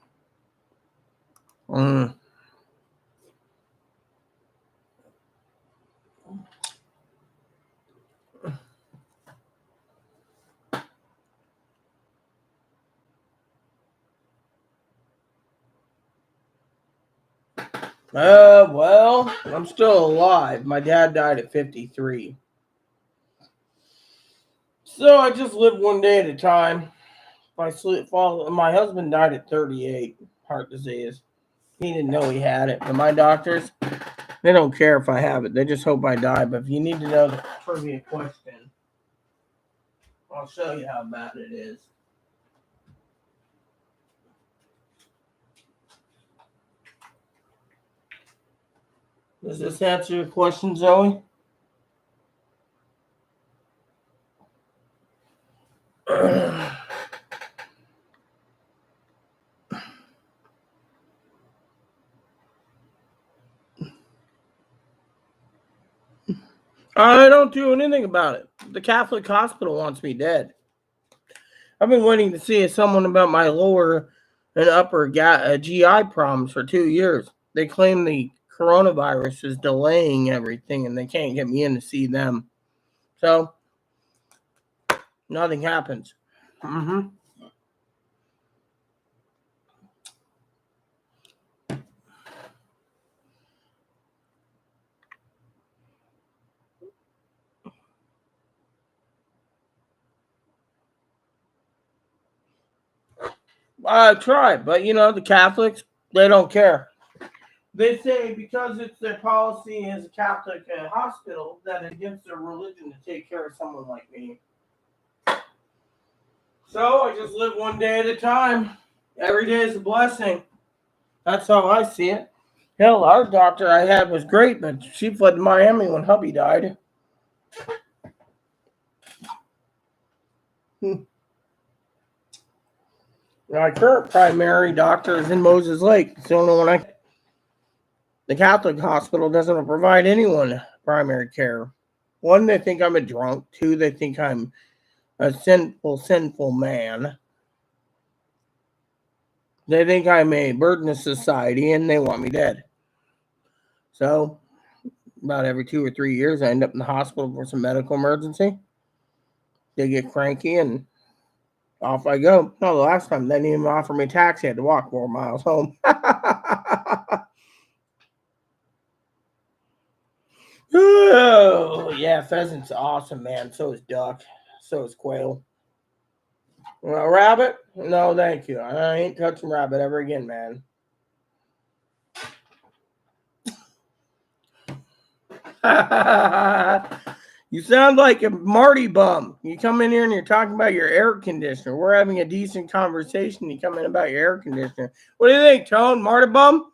Well, I'm still alive. My dad died at 53. So I just live one day at a time. My husband died at 38, heart disease. He didn't know he had it. But my doctors, they don't care if I have it. They just hope I die. But if you need to know the trivia question, I'll show you how bad it is. Does this answer your question, Zoe? I don't do anything about it. The Catholic hospital wants me dead. I've been waiting to see someone about my lower and upper GI problems for 2 years. They claim the coronavirus is delaying everything and they can't get me in to see them. So, nothing happens. I tried, but the Catholics, they don't care. They say because it's their policy as a Catholic hospital that it's against their religion to take care of someone like me. So I just live one day at a time. Every day is a blessing. That's how I see it. Hell, our doctor I had was great, but she fled to Miami when hubby died. My current primary doctor is in Moses Lake. It's the only one The Catholic hospital doesn't provide anyone primary care. One, they think I'm a drunk. Two, they think I'm a sinful man. They think I'm a burden to society, and they want me dead. So, about every 2 or 3 years, I end up in the hospital for some medical emergency. They get cranky, and off I go. No, the last time they didn't even offer me a taxi. I had to walk 4 miles home. Oh, yeah, pheasant's awesome, man. So is duck. So is quail. Rabbit? No, thank you. I ain't touching rabbit ever again, man. You sound like a Marty bum. You come in here and you're talking about your air conditioner. We're having a decent conversation. You come in about your air conditioner. What do you think, Tone? Marty bum?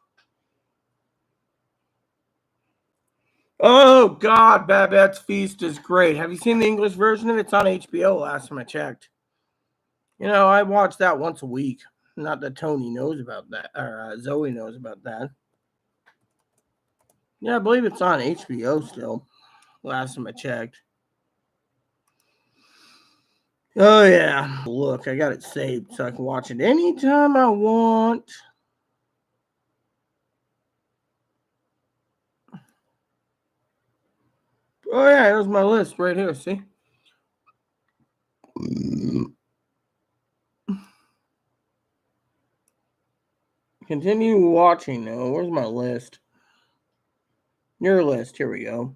Oh, God, Babette's Feast is great. Have you seen the English version of it? It's on HBO last time I checked. I watch that once a week. Not that Tony knows about that, or Zoe knows about that. Yeah, I believe it's on HBO still. Last time I checked. Oh, yeah. Look, I got it saved so I can watch it anytime I want. Oh yeah, here's my list right here. See. Continue watching now. Where's my list? Your list. Here we go.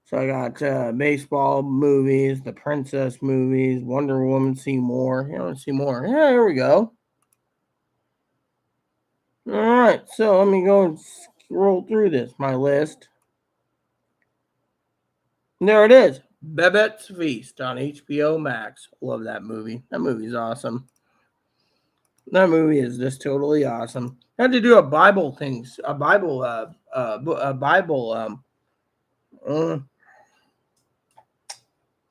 So I got baseball movies, the princess movies, Wonder Woman, see more. You want to see more? Yeah, here we go. All right, so let me go and scroll through this. My list. And there it is. Babette's Feast on HBO Max. Love that movie. That movie's awesome. That movie is just totally awesome. I had to do a Bible things, a Bible,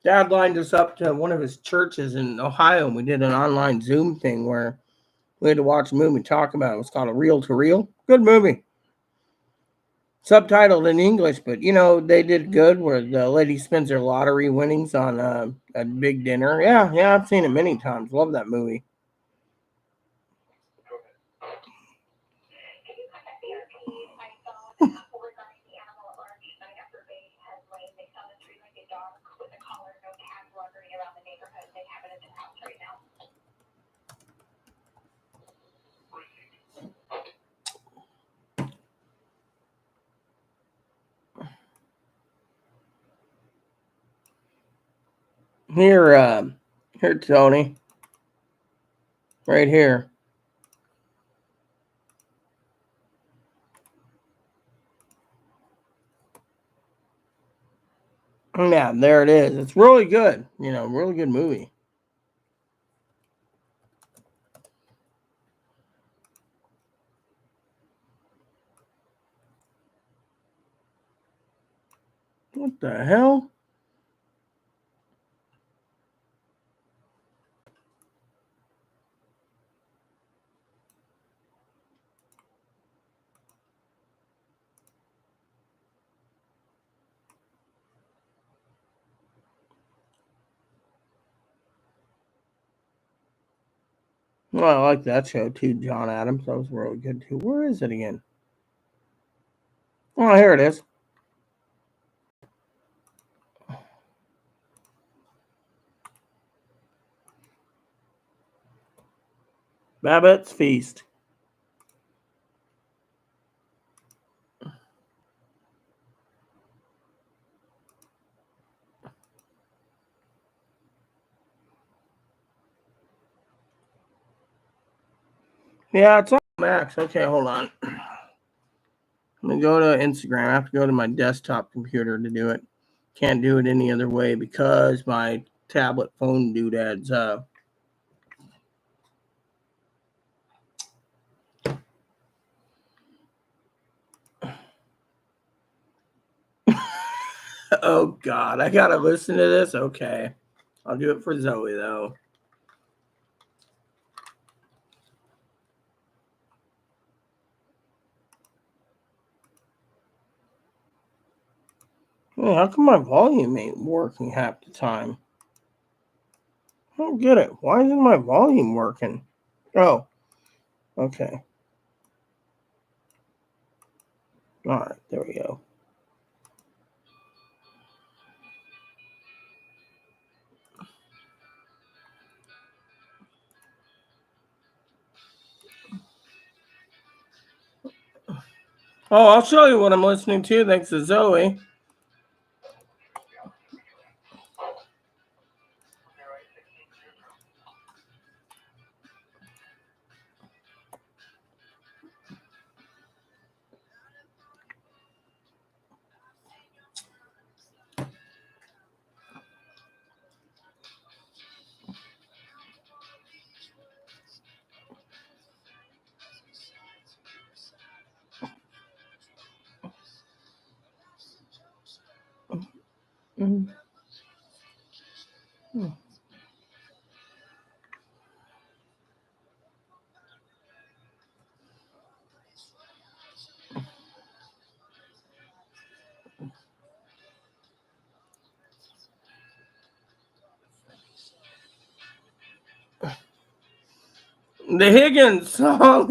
Dad lined us up to one of his churches in Ohio, and we did an online Zoom thing where we had to watch a movie and talk about it. It was called A Reel to Reel. Good movie. Subtitled in English, but they did good where the lady spends her lottery winnings on a big dinner. Yeah, I've seen it many times. Love that movie. Here, Tony. Right here. Yeah, there it is. It's really good. Really good movie. What the hell? Well, I like that show too, John Adams. That was really good too. Where is it again? Oh, here it is. Babette's Feast. Yeah, it's on Max. Okay, hold on. I'm gonna go to Instagram. I have to go to my desktop computer to do it. Can't do it any other way because my tablet phone doodads. Oh God, I gotta listen to this. Okay, I'll do it for Zoe though. Hey, how come my volume ain't working half the time? I don't get it. Why isn't my volume working? Oh, okay. All right, there we go. Oh, I'll show you what I'm listening to thanks to Zoe. Mm-hmm. The Higgins song.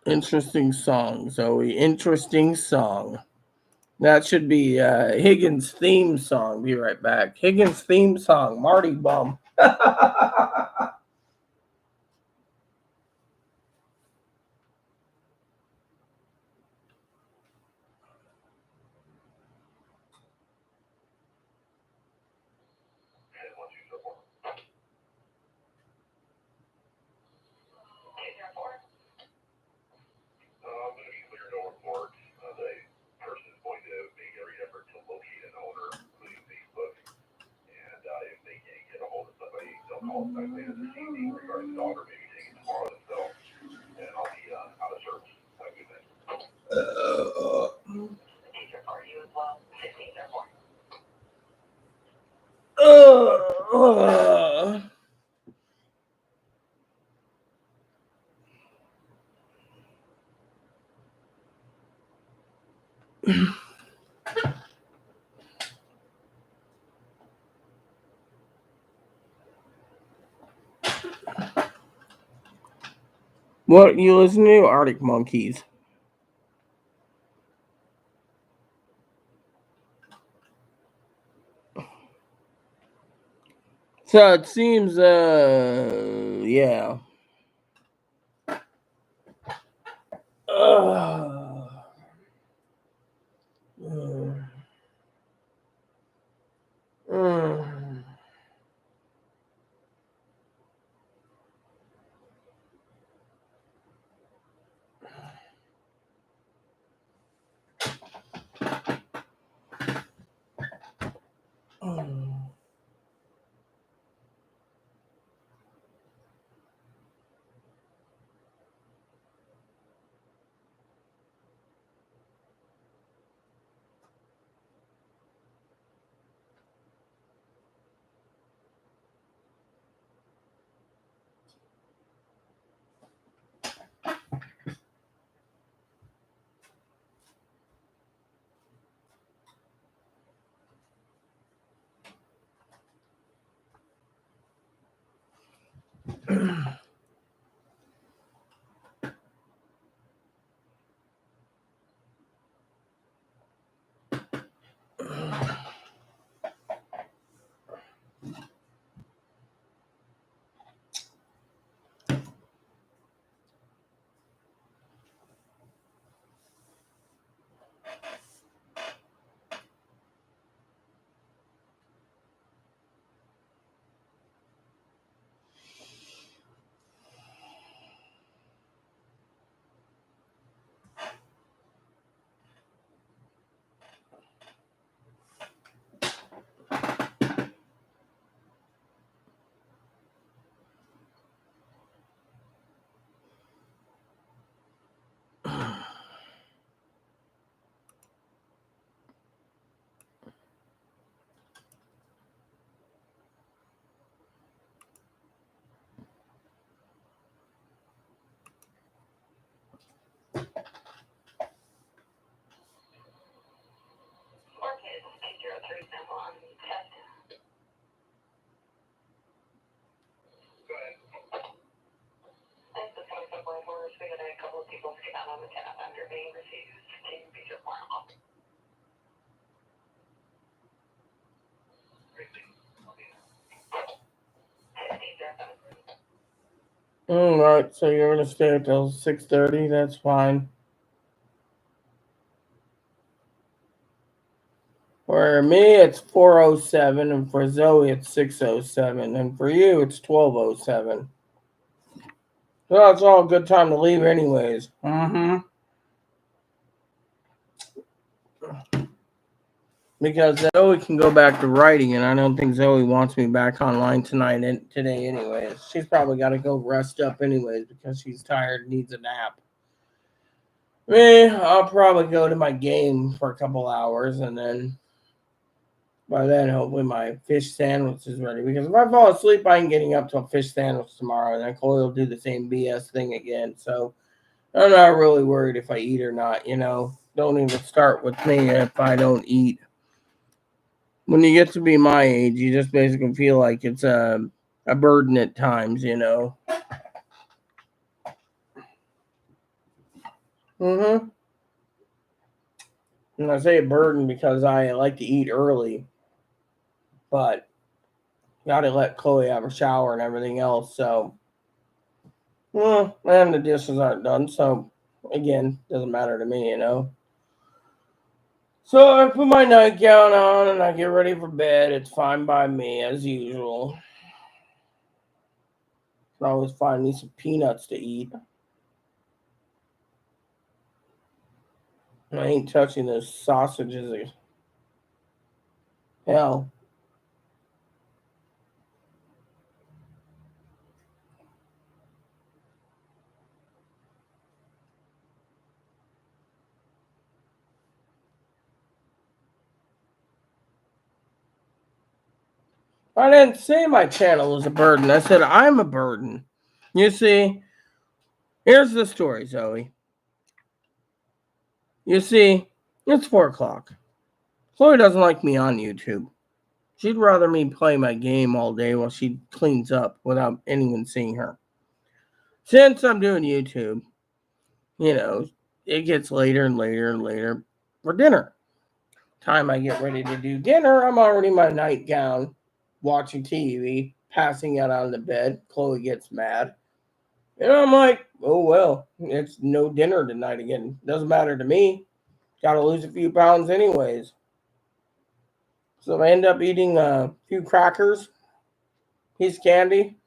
Interesting song, Zoe. Interesting song. That should be Higgins' theme song. Be right back. Higgins' theme song, Marty Bum. What you listen to? Arctic Monkeys. So it seems, yeah. Alright, so you're gonna stay until 6:30, that's fine. For me, it's 4:07, and for Zoe, it's 6:07, and for you, it's 12:07. So it's all a good time to leave, anyways. Because Zoe can go back to writing, and I don't think Zoe wants me back online tonight and today, anyways. She's probably got to go rest up, anyways, because she's tired and needs a nap. Me, I'll probably go to my game for a couple hours, and then by then, hopefully, my fish sandwich is ready. Because if I fall asleep, I ain't getting up to a fish sandwich tomorrow, and then Chloe will do the same BS thing again. So I'm not really worried if I eat or not. Don't even start with me if I don't eat. When you get to be my age, you just basically feel like it's a burden at times. And I say a burden because I like to eat early, but gotta let Chloe have a shower and everything else. So, and the dishes aren't done. So, again, doesn't matter to me. So I put my nightgown on and I get ready for bed. It's fine by me as usual. I always find me some peanuts to eat. I ain't touching those sausages. Hell. I didn't say my channel was a burden. I said I'm a burden. You see, here's the story, Zoe. You see, it's 4 o'clock. Chloe doesn't like me on YouTube. She'd rather me play my game all day while she cleans up without anyone seeing her. Since I'm doing YouTube, it gets later and later and later for dinner. Time I get ready to do dinner, I'm already in my nightgown, watching TV, passing out on the bed. Chloe gets mad. And I'm like, oh well, it's no dinner tonight again. Doesn't matter to me. Gotta lose a few pounds anyways. So I end up eating a few crackers, piece of candy,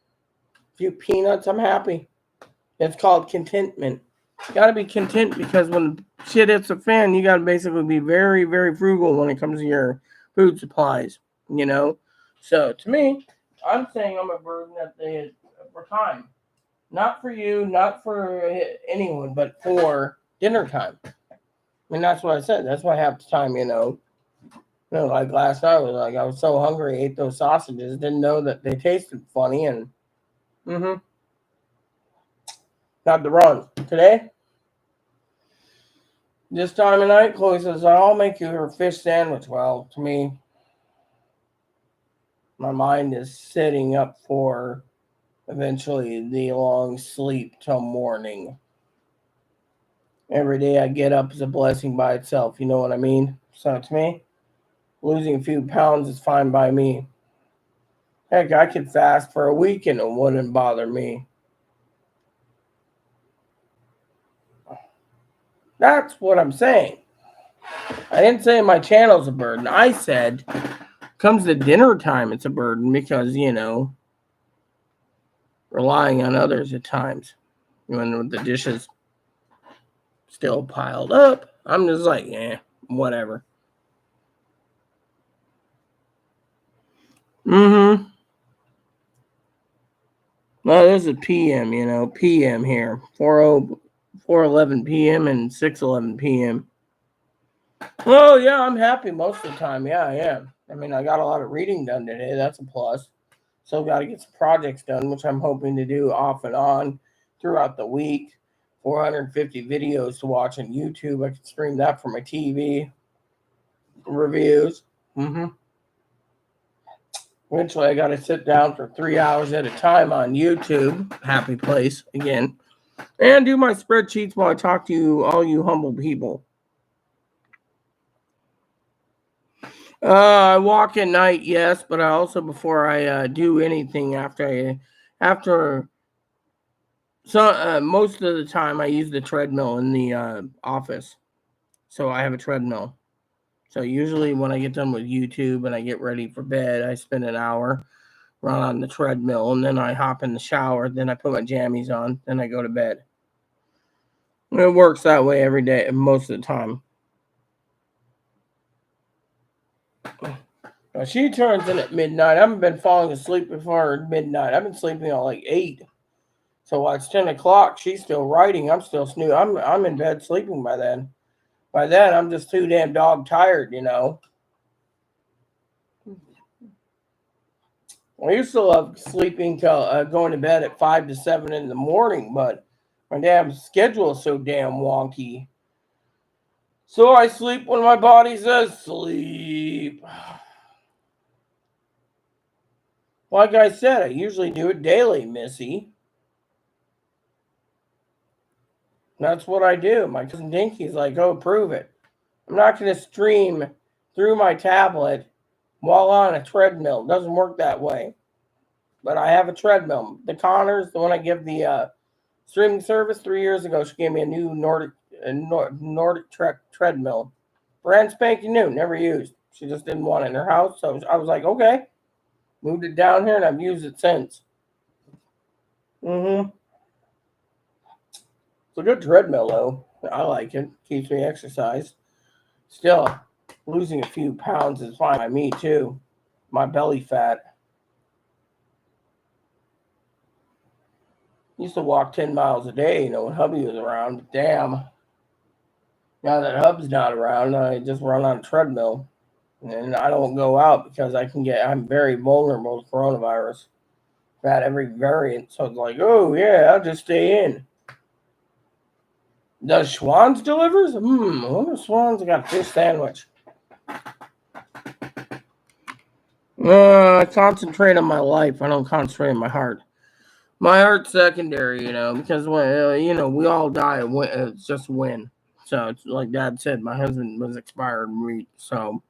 a few peanuts. I'm happy. It's called contentment. Gotta be content because when shit hits the fan, you gotta basically be very, very frugal when it comes to your food supplies. So to me, I'm saying I'm a burden for time. Not for you, not for anyone, but for dinner time. And that's what I said. That's why half the time, like last night I was so hungry, ate those sausages, didn't know that they tasted funny, and got the run. Today, this time of night, Chloe says, I'll make you her fish sandwich. Well, to me, my mind is setting up for eventually the long sleep till morning. Every day I get up is a blessing by itself, you know what I mean? So to me, losing a few pounds is fine by me. Heck, I could fast for a week and it wouldn't bother me. That's what I'm saying. I didn't say my channel's a burden. I said, comes to dinner time, it's a burden because, relying on others at times. When the dishes still piled up, I'm just like, whatever. Well, there's a PM, PM here. 4:11 p.m. and 6:11 p.m. Oh, yeah, I'm happy most of the time. Yeah, I am. I mean, I got a lot of reading done today. That's a plus. Still got to get some projects done, which I'm hoping to do off and on throughout the week. 450 videos to watch on YouTube. I can stream that from my TV. Reviews. Eventually, I got to sit down for 3 hours at a time on YouTube. Happy place again. And do my spreadsheets while I talk to you, all you humble people. I walk at night, yes, but I also before I do anything after So most of the time I use the treadmill in the office. So I have a treadmill. So usually when I get done with YouTube and I get ready for bed, I spend an hour run on the treadmill, and then I hop in the shower. Then I put my jammies on. Then I go to bed. And it works that way every day, most of the time. Now she turns in at midnight. I haven't been falling asleep before midnight. I've been sleeping at like 8. So while it's 10 o'clock, she's still writing. I'm still snoozing. I'm in bed sleeping by then. By then, I'm just too damn dog tired, I used to love sleeping till going to bed at 5 to 7 in the morning, but my damn schedule is so damn wonky. So I sleep when my body says sleep. Like I said, I usually do it daily, Missy. That's what I do. My cousin Dinky's like, oh, prove it. I'm not going to stream through my tablet while on a treadmill. It doesn't work that way. But I have a treadmill. The Connors, the one I give the streaming service 3 years ago, she gave me a new Nordic treadmill. Brand spanking new, never used. She just didn't want it in her house. So I was like, okay. Moved it down here and I've used it since. It's a good treadmill, though. I like it. Keeps me exercised. Still, losing a few pounds is fine by me, too. My belly fat. Used to walk 10 miles a day, when hubby was around. But damn. Now that Hub's not around, I just run on a treadmill. And I don't go out because I'm very vulnerable to coronavirus. I've had every variant. So it's like, oh, yeah, I'll just stay in. Does Schwann's delivers? I wonder if Schwann's got a fish sandwich. I concentrate on my life. I don't concentrate on my heart. My heart's secondary, because we all die. It's just a win. So it's like Dad said, my husband was expired meat. So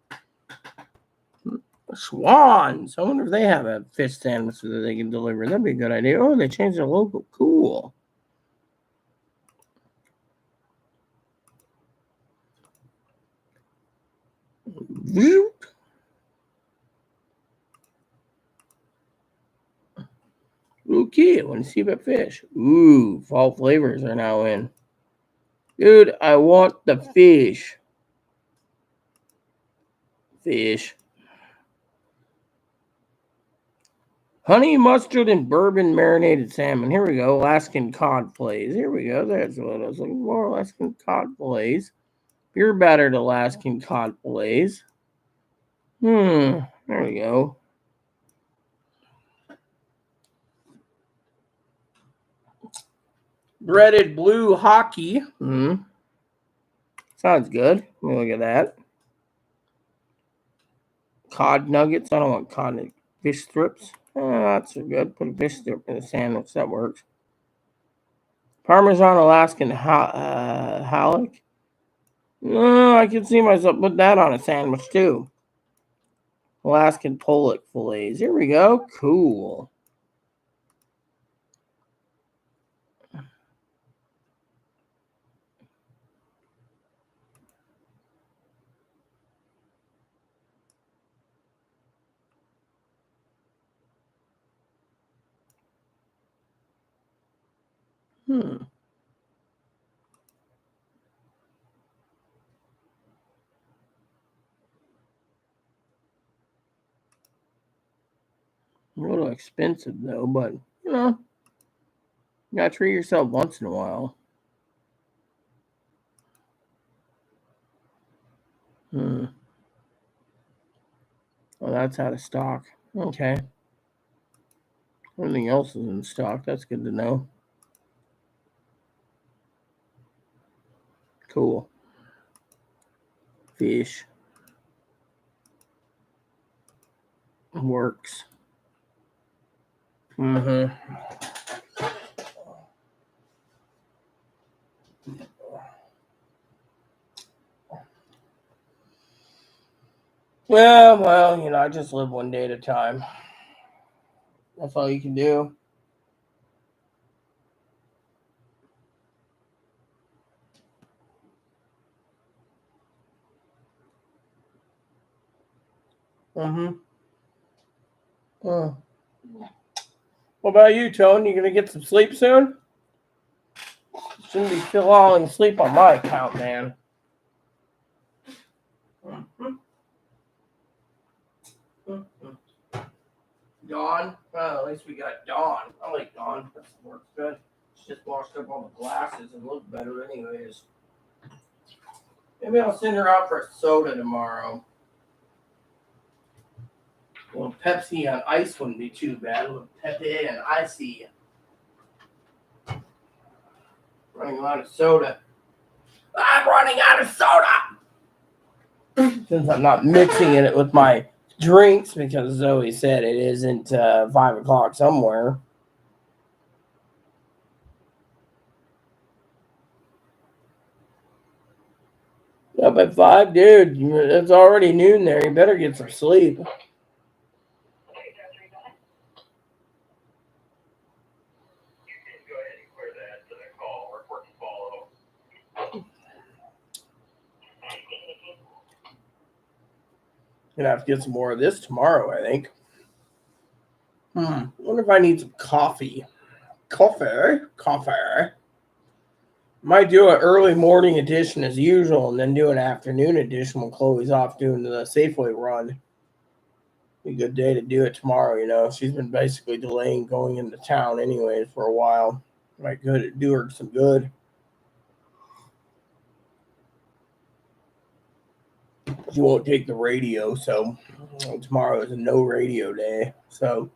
Schwann's. I wonder if they have a fish sandwich that they can deliver. That'd be a good idea. Oh, they changed their logo. Cool. Okay, I want to see about fish. Ooh, fall flavors are now in. Dude, I want the fish. Fish. Honey mustard and bourbon marinated salmon. Here we go. Alaskan cod fillets. Here we go. That's what I was looking for. Alaskan cod fillets. Beer battered Alaskan cod fillets. There we go. Breaded blue hockey. Sounds good. Let me look at that. Cod nuggets. I don't want cod nuggets. Fish strips. That's good. Put a fish strip in a sandwich. That works. Parmesan Alaskan halleck. I can see myself put that on a sandwich too. Alaskan pollock fillets. Here we go. Cool. A little expensive though, but you gotta treat yourself once in a while. Oh, that's out of stock. Okay. Everything else is in stock. That's good to know. Cool. Fish. Works. Yeah, well, I just live one day at a time. That's all you can do. Mm-hmm. What about you, Tone? You gonna get some sleep soon? Shouldn't be falling asleep on my account, man. Mm-hmm. Dawn? Well, at least we got Dawn. I like Dawn. That works good. She just washed up all the glasses and looked better anyways. Maybe I'll send her out for a soda tomorrow. A little Pepsi on ice wouldn't be too bad. A little Pepe and icy. Running out of soda. I'm running out of soda! Since I'm not mixing it with my drinks because Zoe said it isn't 5 o'clock somewhere. Up at 5, dude. It's already noon there. You better get some sleep. Gonna have to get some more of this tomorrow, I think. I wonder if I need some coffee. Coffee. Might do an early morning edition as usual and then do an afternoon edition when Chloe's off doing the Safeway run. Be a good day to do it tomorrow, you know. She's been basically delaying going into town anyways for a while. Might do her some good. She won't take the radio, so tomorrow is a no radio day. So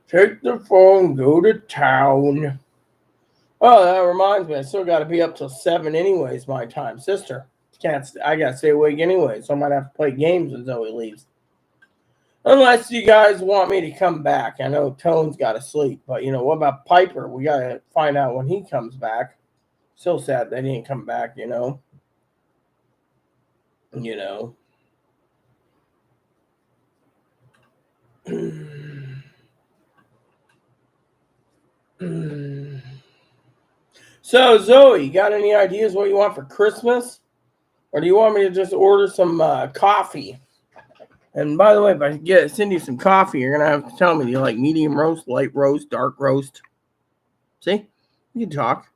take the phone, go to town. Oh, that reminds me, I still got to be up till 7 anyways, my time. Sister, I got to stay awake anyway, so I might have to play games when Zoe leaves. Unless you guys want me to come back. I know Tone's got to sleep, but, what about Piper? We got to find out when he comes back. So sad they didn't come back, You know. So, Zoe, you got any ideas what you want for Christmas? Or do you want me to just order some coffee? And by the way, if I send you some coffee, you're going to have to tell me, do you like medium roast, light roast, dark roast? See? You can talk.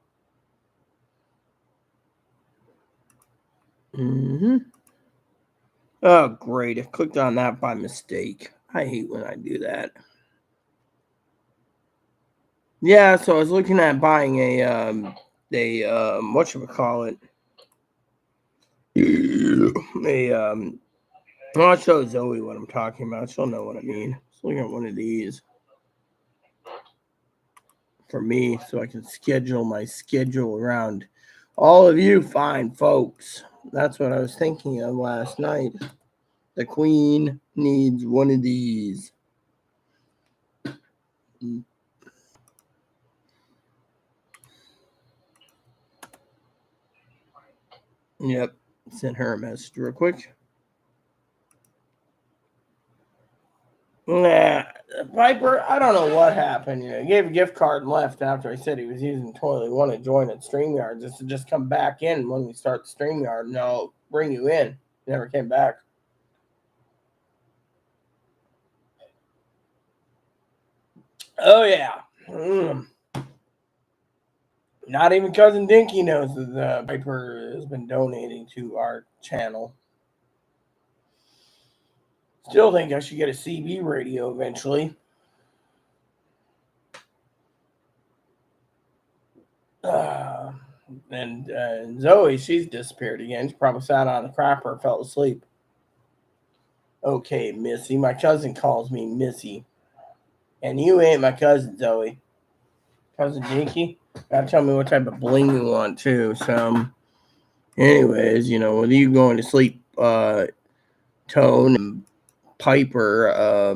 Oh, great. I clicked on that by mistake. I hate when I do that. Yeah, so I was looking at buying whatchamacallit? I'll show Zoe what I'm talking about. She'll know what I mean. Let's look at one of these for me so I can schedule my schedule around all of you fine folks. That's what I was thinking of last night. The queen needs one of these. Yep. Sent her a message real quick. Nah, Piper, I don't know what happened. He gave a gift card and left after I said he was using the toilet. He wanted to join at StreamYard just come back in when we start the StreamYard and I'll bring you in. He never came back. Oh, yeah. Not even Cousin Dinky knows that Piper has been donating to our channel. Still think I should get a CB radio eventually. And Zoe, she's disappeared again. She probably sat on the crapper and fell asleep. Okay, Missy. My cousin calls me Missy. And you ain't my cousin, Zoe. Cousin Dinky? Gotta tell me what type of bling you want, too. So, anyways, with you going to sleep, Tone and Piper,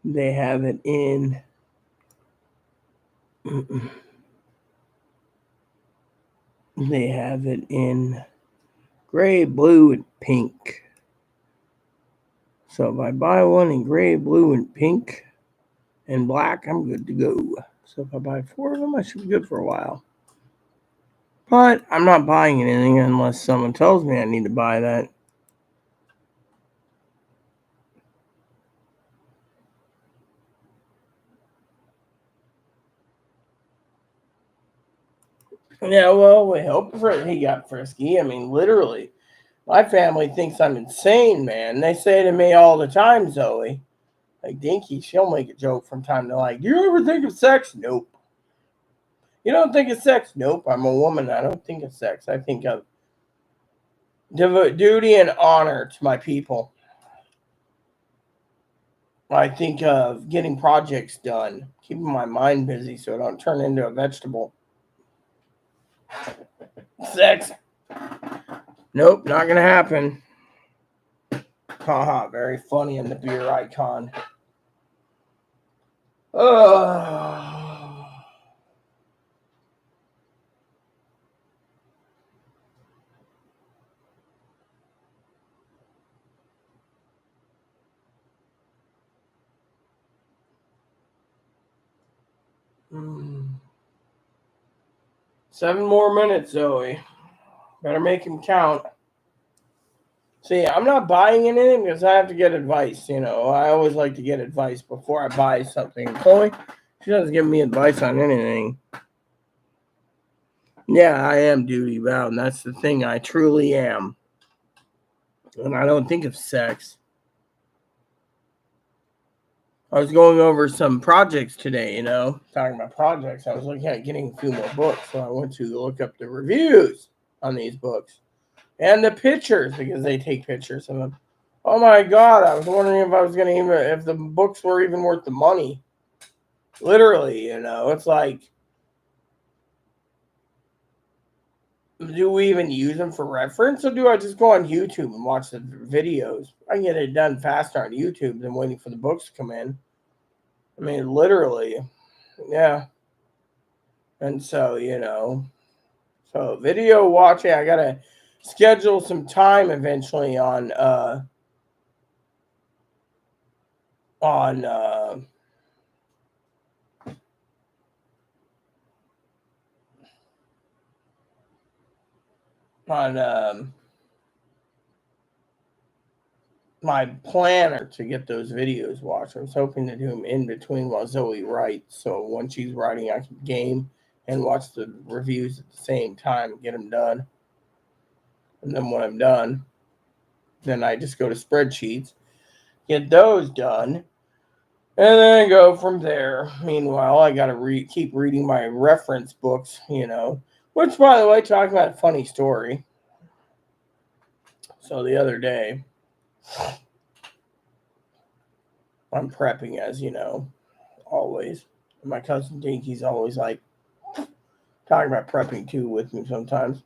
They have it in gray, blue, and pink. So if I buy one in gray, blue, and pink, and black, I'm good to go. So if I buy 4 of them, I should be good for a while. But I'm not buying anything unless someone tells me I need to buy that. Yeah, well, we hope he got frisky. I mean, literally. My family thinks I'm insane, man. They say to me all the time, Zoe. Like, Dinky, she'll make a joke from time to like, do you ever think of sex? Nope. You don't think of sex? Nope. I'm a woman. I don't think of sex. I think of duty and honor to my people. I think of getting projects done, keeping my mind busy so I don't turn into a vegetable. Sex? Nope, not gonna happen. Haha, very funny in the beer icon. Oh. 7 more minutes, Zoe. Better make him count. See, I'm not buying anything because I have to get advice. You know, I always like to get advice before I buy something. Chloe, she doesn't give me advice on anything. Yeah, I am duty bound. And that's the thing. I truly am. And I don't think of sex. I was going over some projects today, talking about projects. I was looking at getting a few more books. So I went to look up the reviews on these books and the pictures because they take pictures of them. Oh my God, I was wondering if the books were even worth the money. Literally, it's like, do we even use them for reference, or do I just go on YouTube and watch the videos? I can get it done faster on YouTube than waiting for the books to come in. I mean, literally, yeah. And so, so video watching, I gotta schedule some time eventually on my planner to get those videos watched. I was hoping to do them in between while Zoe writes. So when she's writing, I can game and watch the reviews at the same time and get them done. And then when I'm done, then I just go to spreadsheets, get those done, and then go from there. Meanwhile, I got to keep reading my reference books, which, by the way, talking about a funny story. So the other day, I'm prepping, as you know, always. And my cousin Dinky's always like talking about prepping too with me sometimes.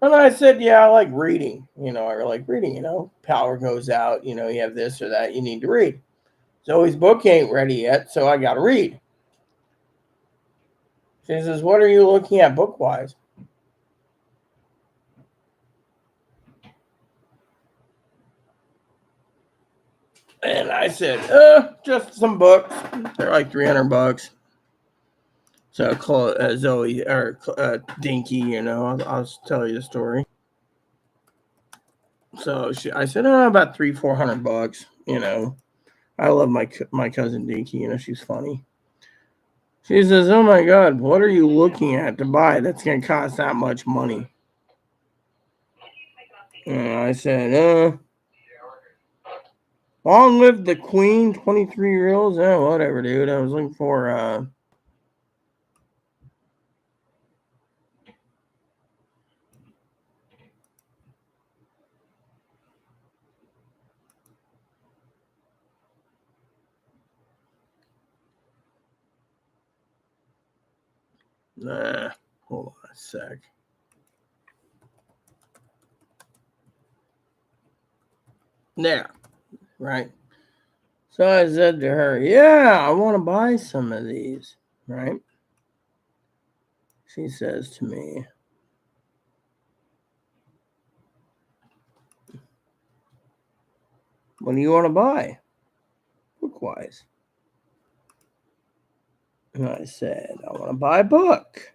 And I said, yeah, I like reading. I like reading, power goes out, you have this or that you need to read. Zoe's book ain't ready yet, so I got to read. She says, what are you looking at book-wise? And I said, just some books. They're like $300. So Zoe or Dinky, I'll tell you the story. So I said, about $300-400. I love my cousin Dinky. She's funny. She says, oh my God, what are you looking at to buy that's going to cost that much money? And I said, long live the queen, 23 years old. Whatever, dude. I was looking for hold on a sec. There, right? So I said to her, yeah, I want to buy some of these, right? She says to me, what do you want to buy? Book-wise. And I said, I want to buy a book.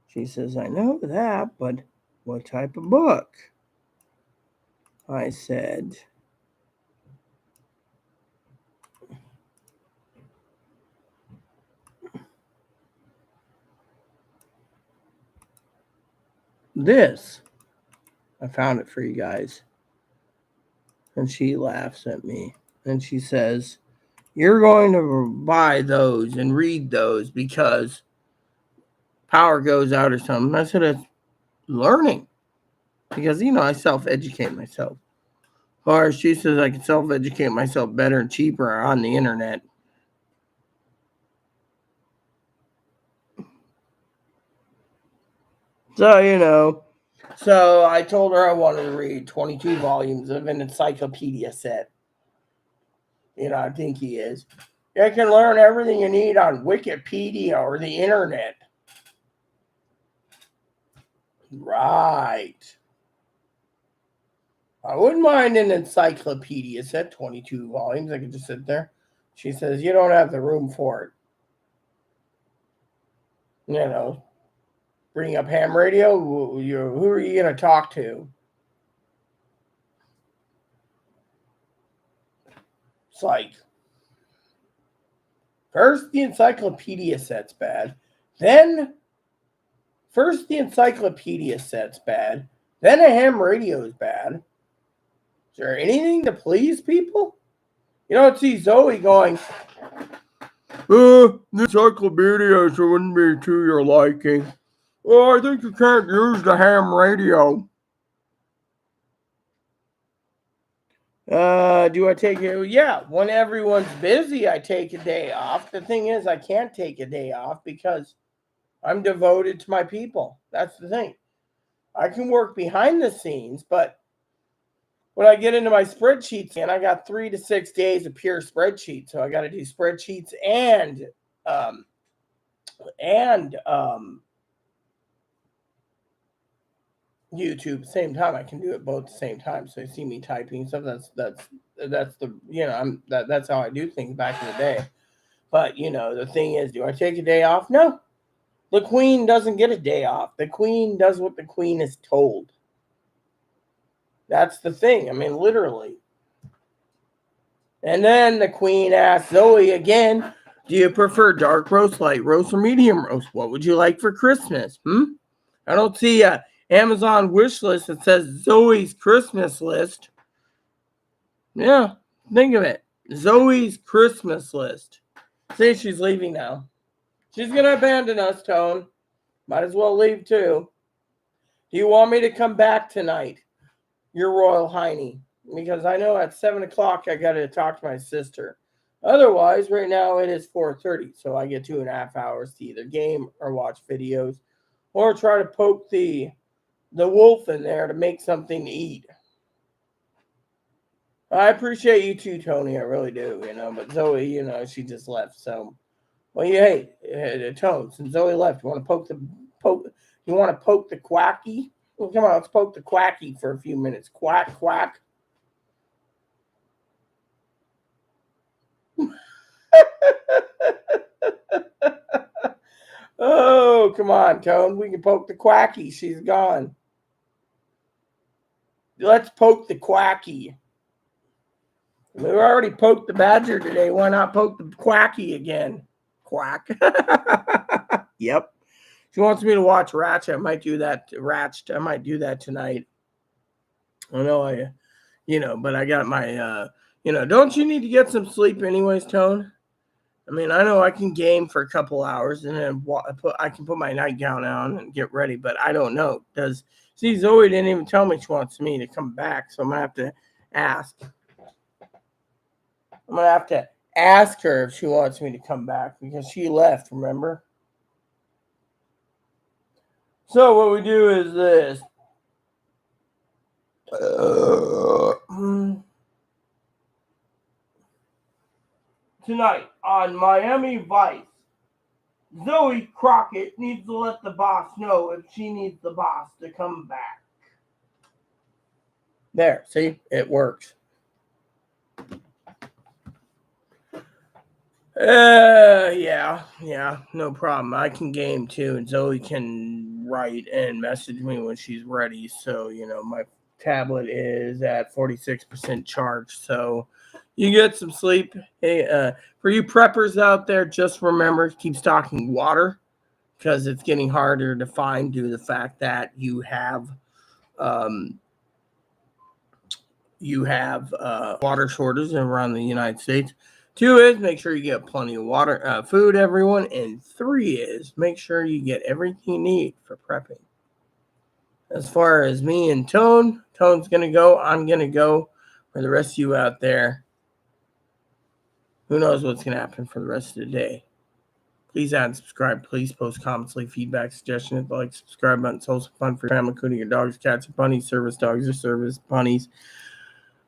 She says, I know that, but what type of book? I said, this. I found it for you guys. And she laughs at me. And she says, you're going to buy those and read those because power goes out or something. I said, it's learning. Because, I self-educate myself. Or she says I can self-educate myself better and cheaper on the internet. So, so I told her I wanted to read 22 volumes of an encyclopedia set. I think he is. You can learn everything you need on Wikipedia or the internet. Right. I wouldn't mind an encyclopedia set, 22 volumes. I could just sit there. She says, you don't have the room for it. Bring up ham radio. Who are you going to talk to? It's like, first the encyclopedia set's bad. Then, first the encyclopedia set's bad. Then a ham radio is bad. Is there anything to please people? You don't see Zoe going, the encyclopedia wouldn't be to your liking. Well, I think you can't use the ham radio. Do I take it? Yeah, when everyone's busy, I take a day off. The thing is, I can't take a day off because I'm devoted to my people. That's the thing. I can work behind the scenes, but when I get into my spreadsheets, and I got 3 to 6 days of pure spreadsheets, so I got to do spreadsheets and YouTube at the same time. I can do it both at the same time. So you see me typing stuff. That's the that's how I do things back in the day. But the thing is, do I take a day off? No. The queen doesn't get a day off. The queen does what the queen is told. That's the thing. I mean, literally. And then the queen asks Zoe again, do you prefer dark roast, light roast, or medium roast? What would you like for Christmas? I don't see a Amazon wish list that says Zoe's Christmas list. Yeah, think of it. Zoe's Christmas list. See, she's leaving now. She's going to abandon us, Tone. Might as well leave too. Do you want me to come back tonight, Your Royal Highness? Because I know at 7 o'clock I got to talk to my sister. Otherwise, right now it is 4:30, so I get 2.5 hours to either game or watch videos or try to poke the wolf in there to make something to eat. I appreciate you too, Tony. I really do, But Zoe, she just left. So, well, hey, Tone, since Zoe left, you want to poke the quacky? Well, come on, let's poke the quacky for a few minutes. Quack, quack. Oh, come on, Tone. We can poke the quacky. She's gone. Let's poke the quacky. We already poked the badger today. Why not poke the quacky again? Quack. Yep. She wants me to watch Ratchet. I might do that. I might do that tonight. I know but I got my, don't you need to get some sleep anyways, Tone? I mean, I know I can game for a couple hours and then I can put my nightgown on and get ready, but I don't know. Zoe didn't even tell me she wants me to come back, so I'm going to have to ask. I'm going to have to ask her if she wants me to come back because she left, remember? So what we do is this. tonight on Miami Vice. Zoe Crockett needs to let the boss know if she needs the boss to come back. There, see? It works. Yeah, no problem. I can game too, and Zoe can write and message me when she's ready. So, my tablet is at 46% charge, so you get some sleep. Hey, for you preppers out there, just remember, keep stocking water because it's getting harder to find due to the fact that you have water shortages around the United States. 2 is make sure you get plenty of water, food, everyone. And 3 is make sure you get everything you need for prepping. As far as me and Tone's going to go. I'm going to go. For the rest of you out there, who knows what's going to happen for the rest of the day. Please add and subscribe. Please post comments, leave feedback, suggestions, like, subscribe button. It's also fun for family, including your dogs, cats, and bunnies, service dogs or service bunnies.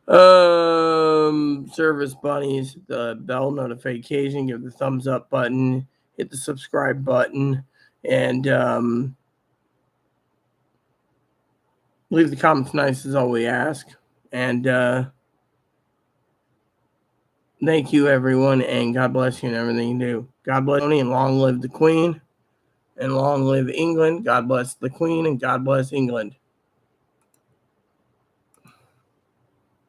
Service bunnies, the bell notification, give the thumbs up button, hit the subscribe button, and leave the comments nice is all we ask. And thank you, everyone, and God bless you in everything you do. God bless Tony, and long live the Queen, and long live England. God bless the Queen, and God bless England.